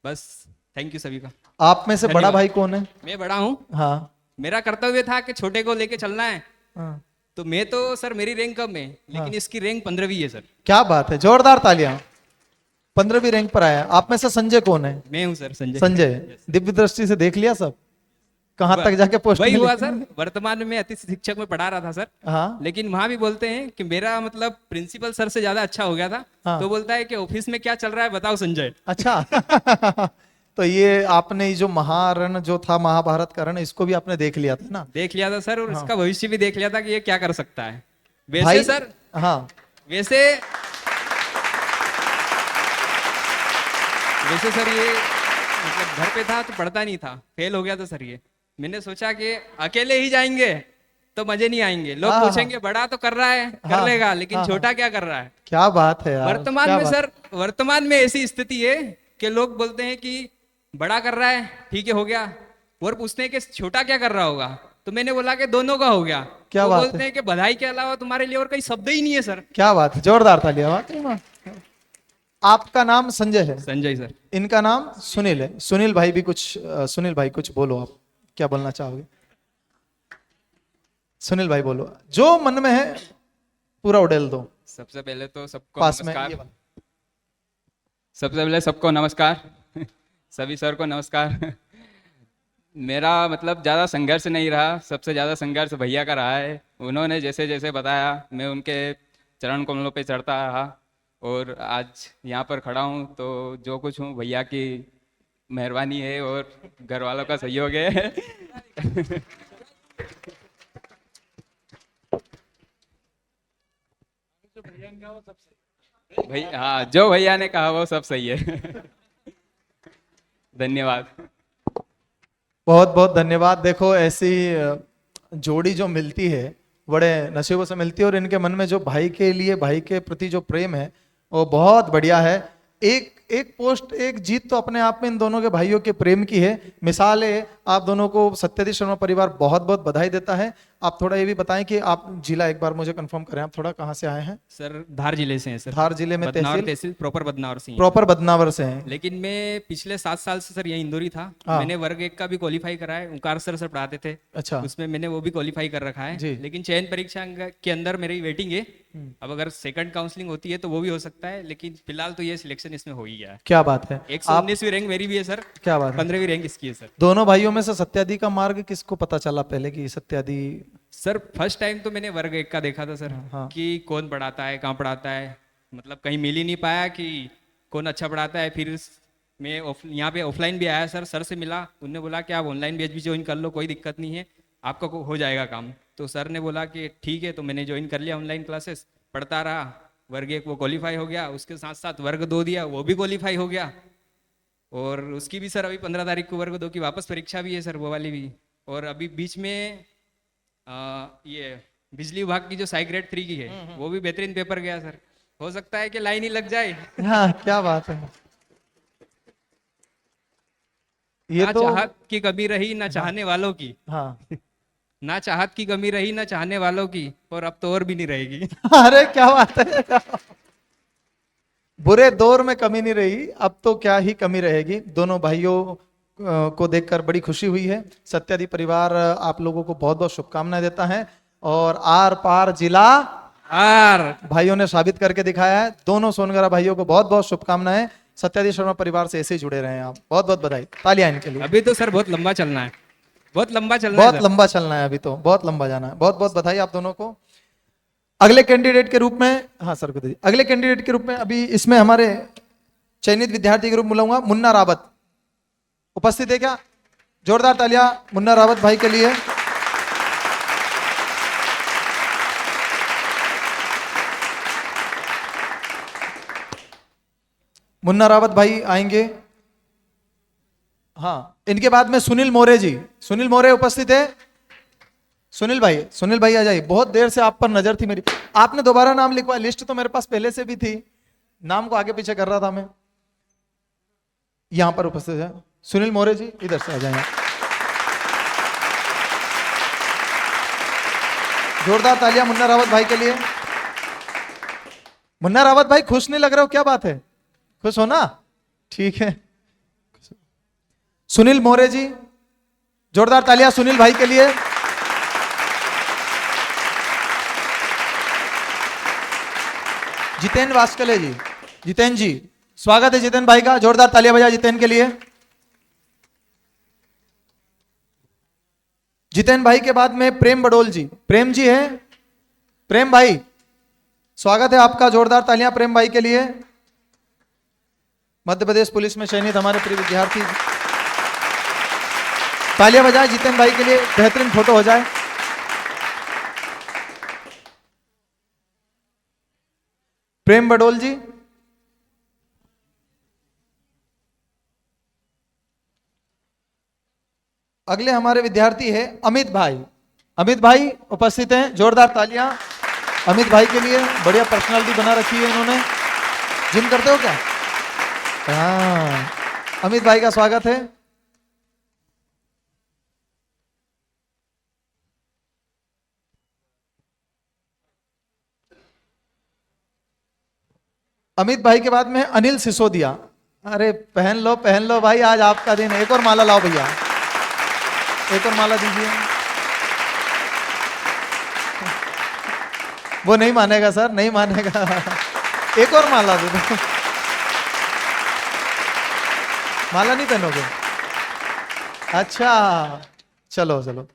बस थैंक यू सभी का। आप में से बड़ा भाई कौन है? मैं बड़ा हूँ। हाँ, मेरा कर्तव्य था कि छोटे को लेके चलना है। हाँ। तो मैं तो सर, मेरी रैंक कम है, लेकिन इसकी रैंक 15वीं है सर। क्या बात है, जोरदार तालियां। 15वीं रैंक पर आया। आप में से संजय कौन है? मैं हूँ सर, संजय। संजय, दिव्य दृष्टि से देख लिया सब, कहां तक जाके पोस्ट वही हुआ सर। वर्तमान में अतिथि शिक्षक में पढ़ा रहा था सर। हाँ, लेकिन वहां भी बोलते हैं कि मेरा मतलब प्रिंसिपल सर से ज्यादा अच्छा हो गया था। हाँ। तो बोलता है कि ऑफिस में क्या चल रहा है बताओ संजय। अच्छा तो ये आपने ये जो महारण जो था, महाभारत का रण, इसको भी आपने देख लिया था ना? देख लिया था सर, और हाँ। इसका भविष्य भी देख लिया था कि ये क्या कर सकता है। वैसे भाई, सर, हाँ, वैसे सर ये मतलब घर पे था तो पढ़ता नहीं था, फेल हो गया था सर। ये मैंने सोचा कि अकेले ही जाएंगे तो मजे नहीं आएंगे। लोग हाँ, पूछेंगे बड़ा तो कर रहा है, कर हाँ, लेगा, लेकिन हाँ, छोटा क्या कर रहा है। क्या बात है यार। वर्तमान क्या में बात। सर, वर्तमान में ऐसी स्थिति है कि लोग बोलते हैं कि बड़ा कर रहा है, ठीक है हो गया, और पूछते हैं कि छोटा क्या कर रहा होगा। तो मैंने बोला कि दोनों का हो गया। क्या वो बात बोलते हैं कि बधाई के अलावा तुम्हारे लिए और कोई शब्द ही नहीं है सर। क्या बात है, जोरदार तालियां। वाकई में। आपका नाम संजय है? संजय सर। इनका नाम सुनील है। सुनील भाई भी कुछ, सुनील भाई कुछ बोलो, आप क्या बोलना चाहोगे? सुनील भाई बोलो, जो मन में है पूरा उड़ेल दो। सबसे पहले तो सबको पास में नमस्कार। ये वाला। सबसे पहले सबको नमस्कार। सभी सर को नमस्कार। मेरा मतलब ज़्यादा संघर्ष नहीं रहा, सबसे ज़्यादा संघर्ष भैया का रहा है। उन्होंने जैसे जैसे बताया मैं उनके चरण कमलों पे चढ़ता रहा, और आज यहाँ पर खड़ा हूँ तो जो कुछ हूँ भैया की मेहरबानी है और घर वालों का सहयोग है। भैया, हाँ, जो भैया ने कहा वो सब सही है। धन्यवाद। बहुत बहुत धन्यवाद। देखो ऐसी जोड़ी जो मिलती है बड़े नसीबों से मिलती है, और इनके मन में जो भाई के लिए, भाई के प्रति जो प्रेम है वो बहुत बढ़िया है। एक एक पोस्ट, एक जीत तो अपने आप में इन दोनों के भाइयों के प्रेम की है, मिसाल है। आप दोनों को सत्याधीश शर्मा परिवार बहुत बहुत बधाई देता है। आप थोड़ा ये भी बताएं कि आप जिला एक बार मुझे कंफर्म करें, आप थोड़ा कहाँ से आए हैं? सर धार जिले से हैं सर। धार जिले में बदनावर तहसील प्रॉपर बदनावर से हैं। प्रॉपर बदनावर से हैं। लेकिन मैं पिछले 7 साल से सर यही इंदौरी था। हाँ। मैंने वर्ग 1 का भी क्वालिफाई करा है, ओंकार सर पढ़ाते थे। अच्छा। उसमें मैंने वो भी क्वालिफाई कर रखा है। जी। लेकिन चयन परीक्षा के अंदर मेरी वेटिंग है। अब अगर सेकंड काउंसलिंग होती है तो वो भी हो सकता है, लेकिन फिलहाल तो ये सिलेक्शन इसमें हो ही गया है। क्या बात है। 119वीं रैंक मेरी भी है सर। क्या बात है। 15वीं रैंक इसकी है सर। दोनों भाइयों में से सत्यादि का मार्ग किसको पता चला पहले कि सत्यादि? सर फर्स्ट टाइम तो मैंने वर्ग 1 का देखा था सर। हाँ। कि कौन पढ़ाता है, कहाँ पढ़ाता है, मतलब कहीं मिल ही नहीं पाया कि कौन अच्छा पढ़ाता है। फिर मैं यहाँ पे ऑफलाइन भी आया सर से मिला। उन्होंने बोला कि आप ऑनलाइन बैच भी ज्वाइन कर लो, कोई दिक्कत नहीं है, आपका हो जाएगा काम। तो सर ने बोला कि ठीक है, तो मैंने ज्वाइन कर लिया ऑनलाइन क्लासेस, पढ़ता रहा। वर्ग 1 वो क्वालिफाई हो गया, उसके साथ साथ वर्ग 2 दिया, वो भी क्वालिफाई हो गया। और उसकी भी सर अभी 15 तारीख को वर्ग 2 की वापस परीक्षा भी है सर, वो वाली भी। और अभी बीच में ये बिजली विभाग की जो साई ग्रेड 3 की है वो भी बेहतरीन पेपर गया सर। हो सकता है कि लाइन ही लग जाए। हाँ, क्या बात है। ये ना तो चाहत की कमी रही, ना चाहने वालों की। हाँ। ना चाहत की कमी रही, ना चाहने वालों की, और अब तो और भी नहीं रहेगी। अरे क्या बात है। बुरे दौर में कमी नहीं रही, अब तो क्या ही कमी रहेगी। दोनों भाइयों को देखकर बड़ी खुशी हुई है। सत्यादि परिवार आप लोगों को बहुत बहुत शुभकामनाएं देता है, और आर पार जिला आर भाइयों ने साबित करके दिखाया है। दोनों सोनगरा भाइयों को बहुत बहुत शुभकामनाएं। सत्यादि शर्मा परिवार से ऐसे ही जुड़े रहे हैं आप। बहुत बहुत बधाई, तालियां इनके लिए। अभी तो सर बहुत लंबा चलना है, बहुत लंबा चलना है बहुत सर। लंबा चलना है, अभी तो बहुत लंबा जाना है। बहुत बहुत बधाई आप दोनों को। अगले कैंडिडेट के रूप में, हाँ सर को दीजिए। अगले कैंडिडेट के रूप में अभी इसमें हमारे चयनित विद्यार्थी के रूप बुलाऊंगा मुन्ना रावत। उपस्थित है क्या? जोरदार तालियां मुन्ना रावत भाई के लिए। मुन्ना रावत भाई आएंगे। हाँ, इनके बाद में सुनील मोरे जी। सुनील मोरे उपस्थित है? सुनील भाई आ जाइए। बहुत देर से आप पर नजर थी मेरी, आपने दोबारा नाम लिखवाया। लिस्ट तो मेरे पास पहले से भी थी, नाम को आगे पीछे कर रहा था मैं। यहां पर उपस्थित है सुनील मोरे जी, इधर से आ जाएंगे। जोरदार तालियां मुन्ना रावत भाई के लिए। मुन्ना रावत भाई खुश नहीं लग रहे हो, क्या बात है? खुश हो ना? ठीक है। सुनील मोरे जी, जोरदार तालियां सुनील भाई के लिए। जितेन वास्कले जी, जितेन जी स्वागत है जितेन भाई का। जोरदार तालियां बजा जितेन के लिए। जितेन भाई के बाद में प्रेम बडोल जी। प्रेम जी है? प्रेम भाई स्वागत है आपका, जोरदार तालियां प्रेम भाई के लिए। मध्य प्रदेश पुलिस में चयनित हमारे प्रिय विद्यार्थी, तालियां बजाएं जितेन भाई के लिए। बेहतरीन फोटो हो जाए। प्रेम बडोल जी, अगले हमारे विद्यार्थी है अमित भाई। अमित भाई उपस्थित हैं, जोरदार तालियां अमित भाई के लिए। बढ़िया पर्सनालिटी बना रखी है इन्होंने। जिम करते हो क्या? हाँ, अमित भाई का स्वागत है। अमित भाई के बाद में अनिल सिसोदिया। अरे पहन लो भाई, आज आपका दिन। एक और माला लाओ भैया, एक और माला दीजिए। वो नहीं मानेगा सर, नहीं मानेगा। एक और माला दे दो। माला नहीं पहनोगे? अच्छा, चलो चलो।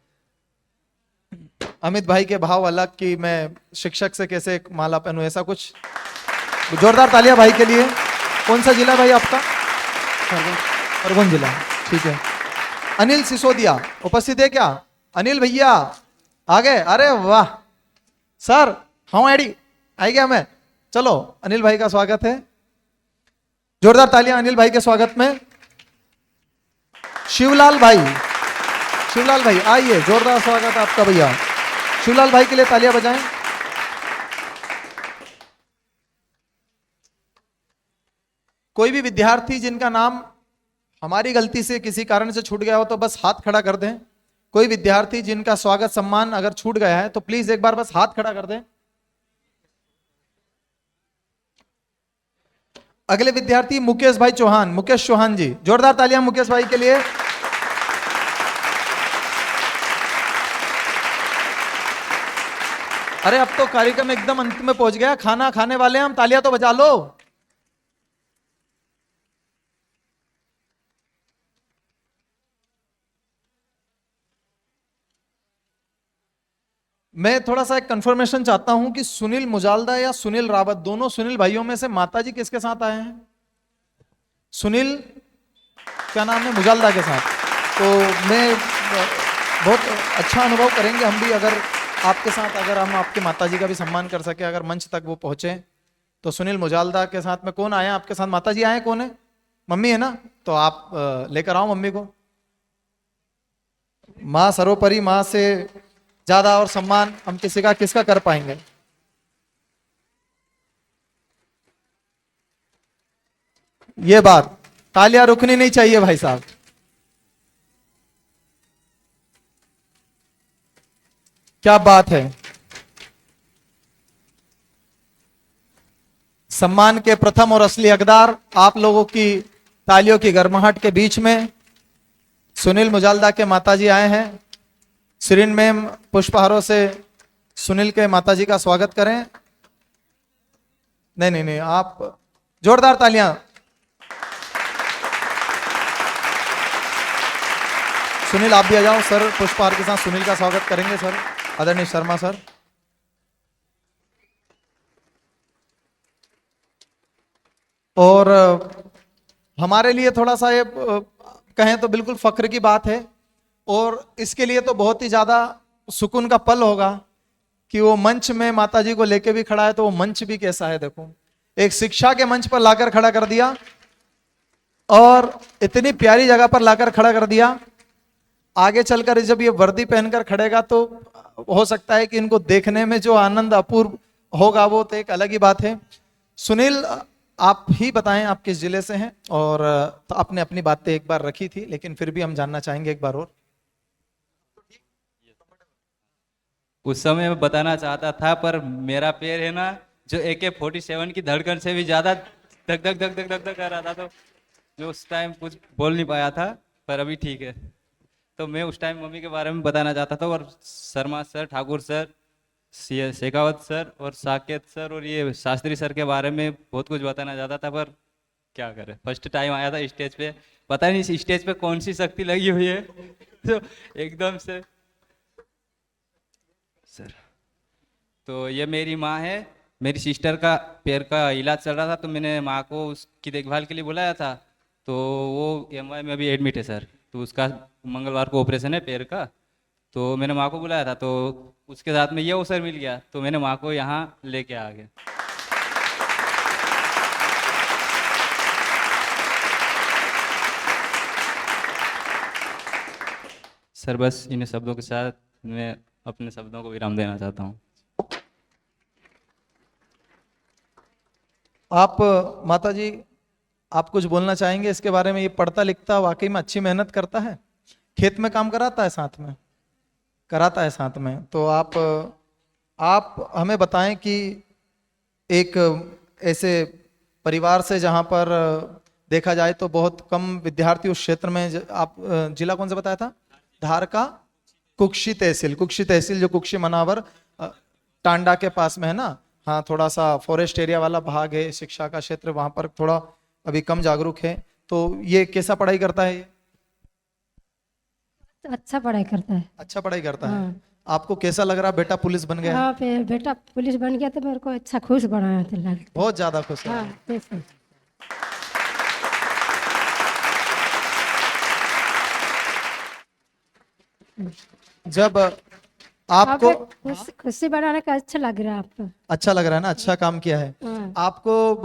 अमित भाई के भाव अलग कि मैं शिक्षक से कैसे एक माला पहनूं, ऐसा कुछ। जोरदार तालियां भाई के लिए। कौन सा जिला भाई आपका? खरगोन जिला, ठीक है। अनिल सिसोदिया उपस्थित है क्या? अनिल भैया आ गए? अरे वाह सर, हाँ एडी आ गया मैं। चलो, अनिल भाई का स्वागत है। जोरदार तालियां अनिल भाई के स्वागत में। शिवलाल भाई, शिवलाल भाई आइए, जोरदार स्वागत आपका भैया। शिवलाल भाई के लिए तालियां बजाएं। कोई भी विद्यार्थी जिनका नाम हमारी गलती से किसी कारण से छूट गया हो तो बस हाथ खड़ा कर दें। कोई विद्यार्थी जिनका स्वागत सम्मान अगर छूट गया है तो प्लीज एक बार बस हाथ खड़ा कर दें। अगले विद्यार्थी मुकेश भाई चौहान, मुकेश चौहान जी, जोरदार तालियां मुकेश भाई के लिए। अरे अब तो कार्यक्रम एकदम अंत में पहुंच गया, खाना खाने वाले हैं हम, तालियां तो बजा लो। मैं थोड़ा सा एक कंफर्मेशन चाहता हूं कि सुनील मुजालदा या सुनील रावत, दोनों सुनील भाइयों में से माताजी किसके साथ आए हैं? सुनील क्या नाम है, मुजालदा के साथ। तो मैं बहुत अच्छा अनुभव करेंगे हम भी अगर आपके साथ, अगर हम आपके माताजी का भी सम्मान कर सके, अगर मंच तक वो पहुंचे। तो सुनील मुजालदा के साथ में कौन आया आपके साथ? माताजी आए, कौन है? मम्मी है ना, तो आप लेकर आओ मम्मी को। माँ सर्वोपरि, माँ से ज्यादा और सम्मान हम किसी का किसका कर पाएंगे। ये बात, तालियां रुकनी नहीं चाहिए भाई साहब। क्या बात है। सम्मान के प्रथम और असली हकदार आप लोगों की तालियों की गर्माहट के बीच में सुनील मुजालदा के माताजी आए हैं। सिरिन मैम पुष्पहारों से सुनील के माताजी का स्वागत करें। नहीं नहीं नहीं, आप जोरदार तालियां। सुनील आप भी आ जाओ सर, पुष्पहार के साथ सुनील का स्वागत करेंगे सर, आदरणीय शर्मा सर। और हमारे लिए थोड़ा सा ये कहें तो बिल्कुल फख्र की बात है, और इसके लिए तो बहुत ही ज्यादा सुकून का पल होगा कि वो मंच में माताजी को लेके भी खड़ा है। तो वो मंच भी कैसा है देखो, एक शिक्षा के मंच पर लाकर खड़ा कर दिया और इतनी प्यारी जगह पर लाकर खड़ा कर दिया। आगे चलकर जब ये वर्दी पहनकर खड़ेगा तो हो सकता है कि इनको देखने में जो आनंद अपूर्व होगा वो तो एक अलग ही बात है। सुनील आप ही बताएं आप किस जिले से हैं? और तो आपने अपनी बातें एक बार रखी थी लेकिन फिर भी हम जानना चाहेंगे एक बार और। उस समय मैं बताना चाहता था पर मेरा पैर है ना जो AK-47 की धड़कन से भी ज्यादा धक धक धक धक धक धक कर रहा था, तो जो उस टाइम कुछ बोल नहीं पाया था, पर अभी ठीक है। तो मैं उस टाइम मम्मी के बारे में बताना चाहता था, और Sharma sir, Thakur sir, Shekhawat sir और साकेत सर और ये शास्त्री सर के बारे में बहुत कुछ बताना चाहता था, पर क्या करें, फर्स्ट टाइम आया था स्टेज पे, पता नहीं स्टेज पे कौन सी शक्ति लगी हुई है तो एकदम से सर। तो ये मेरी माँ है, मेरी सिस्टर का पैर का इलाज चल रहा था, तो मैंने माँ को उसकी देखभाल के लिए बुलाया था। तो वो MY में अभी एडमिट है सर, तो उसका मंगलवार को ऑपरेशन है पैर का। तो मैंने माँ को बुलाया था, तो उसके साथ में ये अवसर मिल गया, तो मैंने माँ को यहाँ लेके आ गया। सर बस इन शब्दों के साथ मैं अपने शब्दों को विराम देना चाहता हूँ। आप माता जी आप कुछ बोलना चाहेंगे इसके बारे में? ये पढ़ता लिखता वाकई में अच्छी मेहनत करता है, खेत में काम कराता है, साथ में कराता है साथ में। तो आप हमें बताएं कि एक ऐसे परिवार से जहां पर देखा जाए तो बहुत कम विद्यार्थी उस क्षेत्र में, आप जिला कौन सा बताया था? धार का कुक्षी तहसील जो कुक्षी मनावर टांडा के पास में है ना। हाँ, थोड़ा सा फॉरेस्ट एरिया वाला भाग है, शिक्षा का क्षेत्र, वहां पर थोड़ा अभी कम जागरूक है। तो ये कैसा पढ़ाई करता है? ये अच्छा पढ़ाई करता है। अच्छा पढ़ाई करता है। आपको कैसा लग रहा, बेटा पुलिस बन गया? हाँ, बेटा पुलिस बन गया तो मेरे को अच्छा खुश बनाया था, बहुत ज्यादा खुश है। हाँ, जब आपको खुशी बनाने का अच्छा लग रहा है आपको? अच्छा लग रहा है ना, अच्छा काम किया है। आपको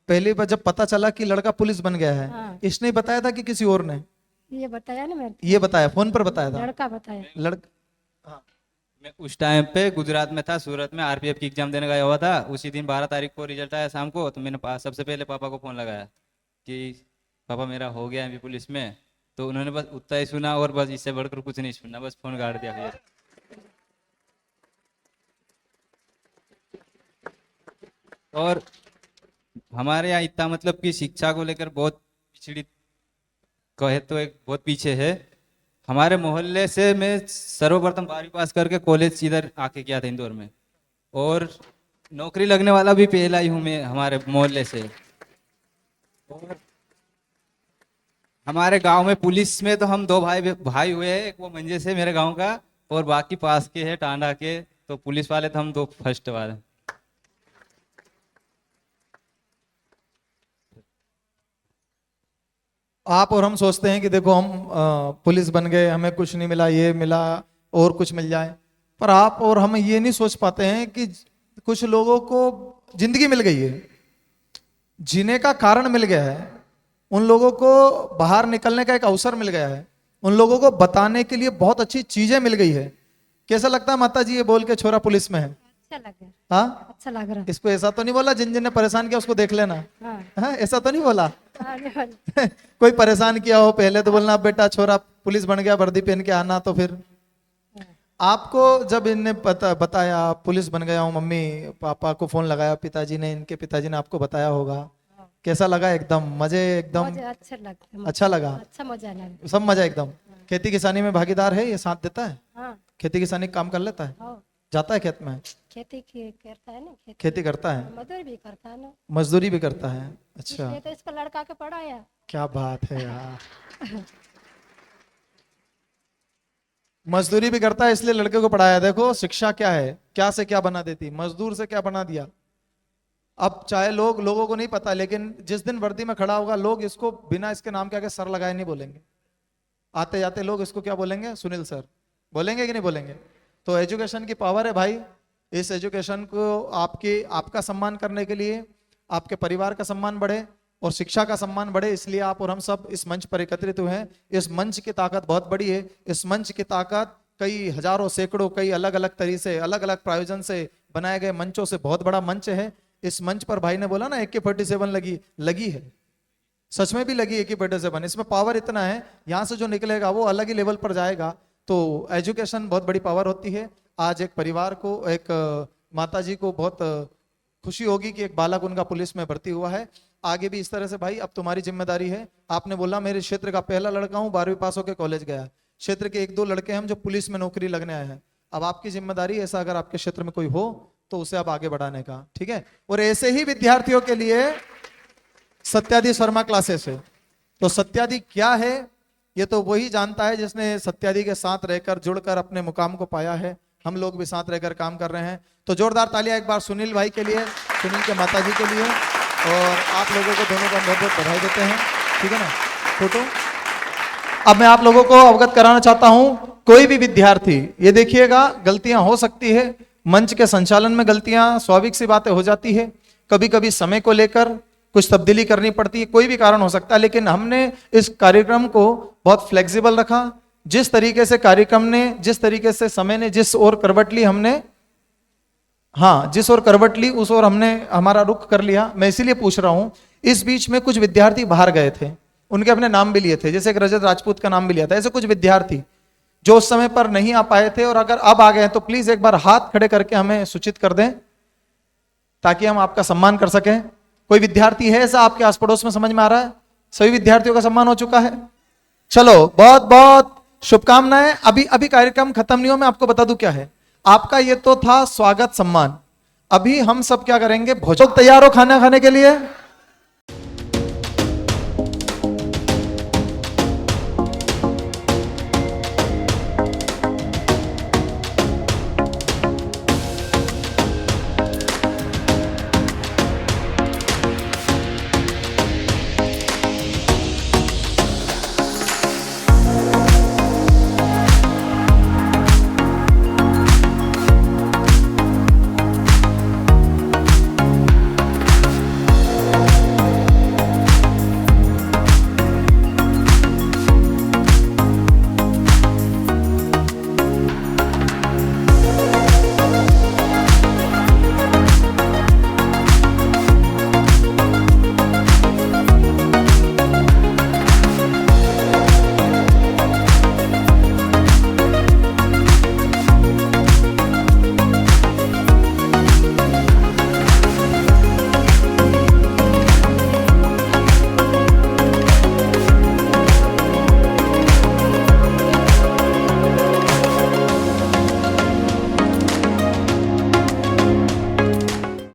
पहली बार जब पता चला कि लड़का पुलिस बन गया है, इसने बताया था कि किसी और ने? ये बताया ना मेरे ये बताया, फोन पर बताया था लड़का बताया। लड़का? मैं उस टाइम पे गुजरात में था, सूरत में आरपीएफ की एग्जाम देने गया हुआ था। उसी दिन 12 तारीख को रिजल्ट आया शाम को, तो मैंने सबसे पहले पापा को फ़ोन लगाया कि पापा मेरा हो गया एमपी पुलिस में। तो उन्होंने बस उतना ही सुना और बस इससे बढ़कर कुछ नहीं सुना, बस फ़ोन काट दिया फिर। और हमारे यहाँ इतना मतलब कि शिक्षा को लेकर बहुत पिछड़ी कहे तो एक बहुत पीछे है। हमारे मोहल्ले से मैं सर्वप्रथम 12वीं पास करके कॉलेज इधर आके किया था इंदौर में, और नौकरी लगने वाला भी पहला ही हूँ मैं हमारे मोहल्ले से। और हमारे गांव में पुलिस में तो हम 2 भाई हुए हैं, एक वो मंजे से मेरे गांव का, और बाकी पास के है टांडा के, तो पुलिस वाले तो हम 2 फर्स्ट वाले। आप और हम सोचते हैं कि देखो हम पुलिस बन गए, हमें कुछ नहीं मिला, ये मिला और कुछ मिल जाए, पर आप और हम ये नहीं सोच पाते हैं कि कुछ लोगों को जिंदगी मिल गई है, जीने का कारण मिल गया है, उन लोगों को बाहर निकलने का एक अवसर मिल गया है, उन लोगों को बताने के लिए बहुत अच्छी चीजें मिल गई है। कैसा लगता है माता जी ये बोल के छोरा पुलिस में है? अच्छा लग रहा। हाँ, अच्छा लग रहा। इसको ऐसा तो नहीं बोला जिन जिन ने परेशान किया उसको देख लेना? हाँ। हाँ, ऐसा तो नहीं बोला? हाँ, नहीं बोला। कोई परेशान किया हो पहले तो बोलना बेटा छोरा पुलिस बन गया, वर्दी पहन के आना। तो फिर आपको जब इनने बताया पुलिस बन गया हूँ, मम्मी पापा को फोन लगाया, पिताजी ने, इनके पिताजी ने आपको बताया होगा, कैसा लगा? एकदम मजे, एकदम मुझे अच्छा लगता। अच्छा लगा? अच्छा मजा लगा। सब मजा एकदम। खेती किसानी में भागीदार है, ये साथ देता है? हाँ। खेती किसानी काम कर लेता है? हाँ। जाता है खेत में? खेती करता है ना। खेती करता है, मजदूरी भी करता है ना। मजदूरी भी करता है। अच्छा, इसलिए तो इसको लड़का के पढ़ाया। क्या बात है यार। मजदूरी भी करता है इसलिए लड़के को पढ़ाया। देखो शिक्षा क्या है, क्या से क्या बना देती, मजदूर से क्या बना दिया। अब चाहे लोगों को नहीं पता, लेकिन जिस दिन वर्दी में खड़ा होगा लोग इसको बिना इसके नाम के आगे सर लगाए नहीं बोलेंगे। आते जाते लोग इसको क्या बोलेंगे? सुनील सर बोलेंगे कि नहीं बोलेंगे? तो एजुकेशन की पावर है भाई। इस एजुकेशन को आपका सम्मान करने के लिए, आपके परिवार का सम्मान बढ़े और शिक्षा का सम्मान बढ़े, इसलिए आप और हम सब इस मंच पर एकत्रित हुए हैं। इस मंच की ताकत बहुत बड़ी है। इस मंच की ताकत कई हजारों सैकड़ों कई अलग अलग तरीके से, अलग अलग प्रायोजन से बनाए गए मंचों से बहुत बड़ा मंच है। इस मंच पर भाई ने बोला ना AK-47 लगी है, सच में भी लगी AK-47। इसमें पावर इतना है, यहां से जो निकलेगा वो अलग ही लेवल पर जाएगा। तो एजुकेशन बहुत बड़ी पावर होती है। आज एक परिवार को, एक माताजी को बहुत खुशी होगी कि एक बालक उनका पुलिस में भर्ती हुआ है। आगे भी इस तरह से भाई अब तुम्हारी जिम्मेदारी है। आपने बोला मेरे क्षेत्र का पहला लड़का हूं, 12वीं पास होकर कॉलेज गया। क्षेत्र के 1-2 लड़के हम जो पुलिस में नौकरी लगने आए हैं। अब आपकी जिम्मेदारी ऐसा अगर आपके क्षेत्र में कोई हो तो उसे आप आगे बढ़ाने का, ठीक है। और ऐसे ही विद्यार्थियों के लिए सत्यादि शर्मा क्लासेस है। तो सत्यादि क्या है ये तो वही जानता है जिसने सत्यादि के साथ रहकर जुड़कर अपने मुकाम को पाया है। हम लोग भी साथ रहकर काम कर रहे हैं। तो जोरदार तालियां एक बार सुनील भाई के लिए, सुनील के माताजी के लिए, और आप लोगों को दोनों को बहुत बहुत बधाई देते हैं, ठीक है ना। फोटो अब मैं आप लोगों को अवगत कराना चाहता हूं, कोई भी विद्यार्थी, ये देखिएगा गलतियां हो सकती है, मंच के संचालन में गलतियां स्वाभाविक सी बातें हो जाती है, कभी कभी समय को लेकर कुछ तब्दीली करनी पड़ती है, कोई भी कारण हो सकता है। लेकिन हमने इस कार्यक्रम को बहुत फ्लेक्सिबल रखा। जिस तरीके से कार्यक्रम ने, जिस तरीके से समय ने जिस ओर करवट ली, हमने जिस ओर करवट ली उस ओर हमने हमारा रुख कर लिया। मैं इसीलिए पूछ रहा हूं, इस बीच में कुछ विद्यार्थी बाहर गए थे, उनके अपने नाम भी लिए थे, जैसे एक रजत राजपूत का नाम भी लिया था। ऐसे कुछ विद्यार्थी जो उस समय पर नहीं आ पाए थे और अगर अब आ गए तो प्लीज एक बार हाथ खड़े करके हमें सूचित कर दें ताकि हम आपका सम्मान कर सकें। कोई विद्यार्थी है ऐसा आपके आस पड़ोस में? समझ में आ रहा है? सभी विद्यार्थियों का सम्मान हो चुका है। चलो बहुत बहुत शुभकामनाएं। अभी कार्यक्रम खत्म नहीं हो, मैं आपको बता दूं क्या है। आपका ये तो था स्वागत सम्मान। अभी हम सब क्या करेंगे, भोजन तैयार हो खाना खाने के लिए?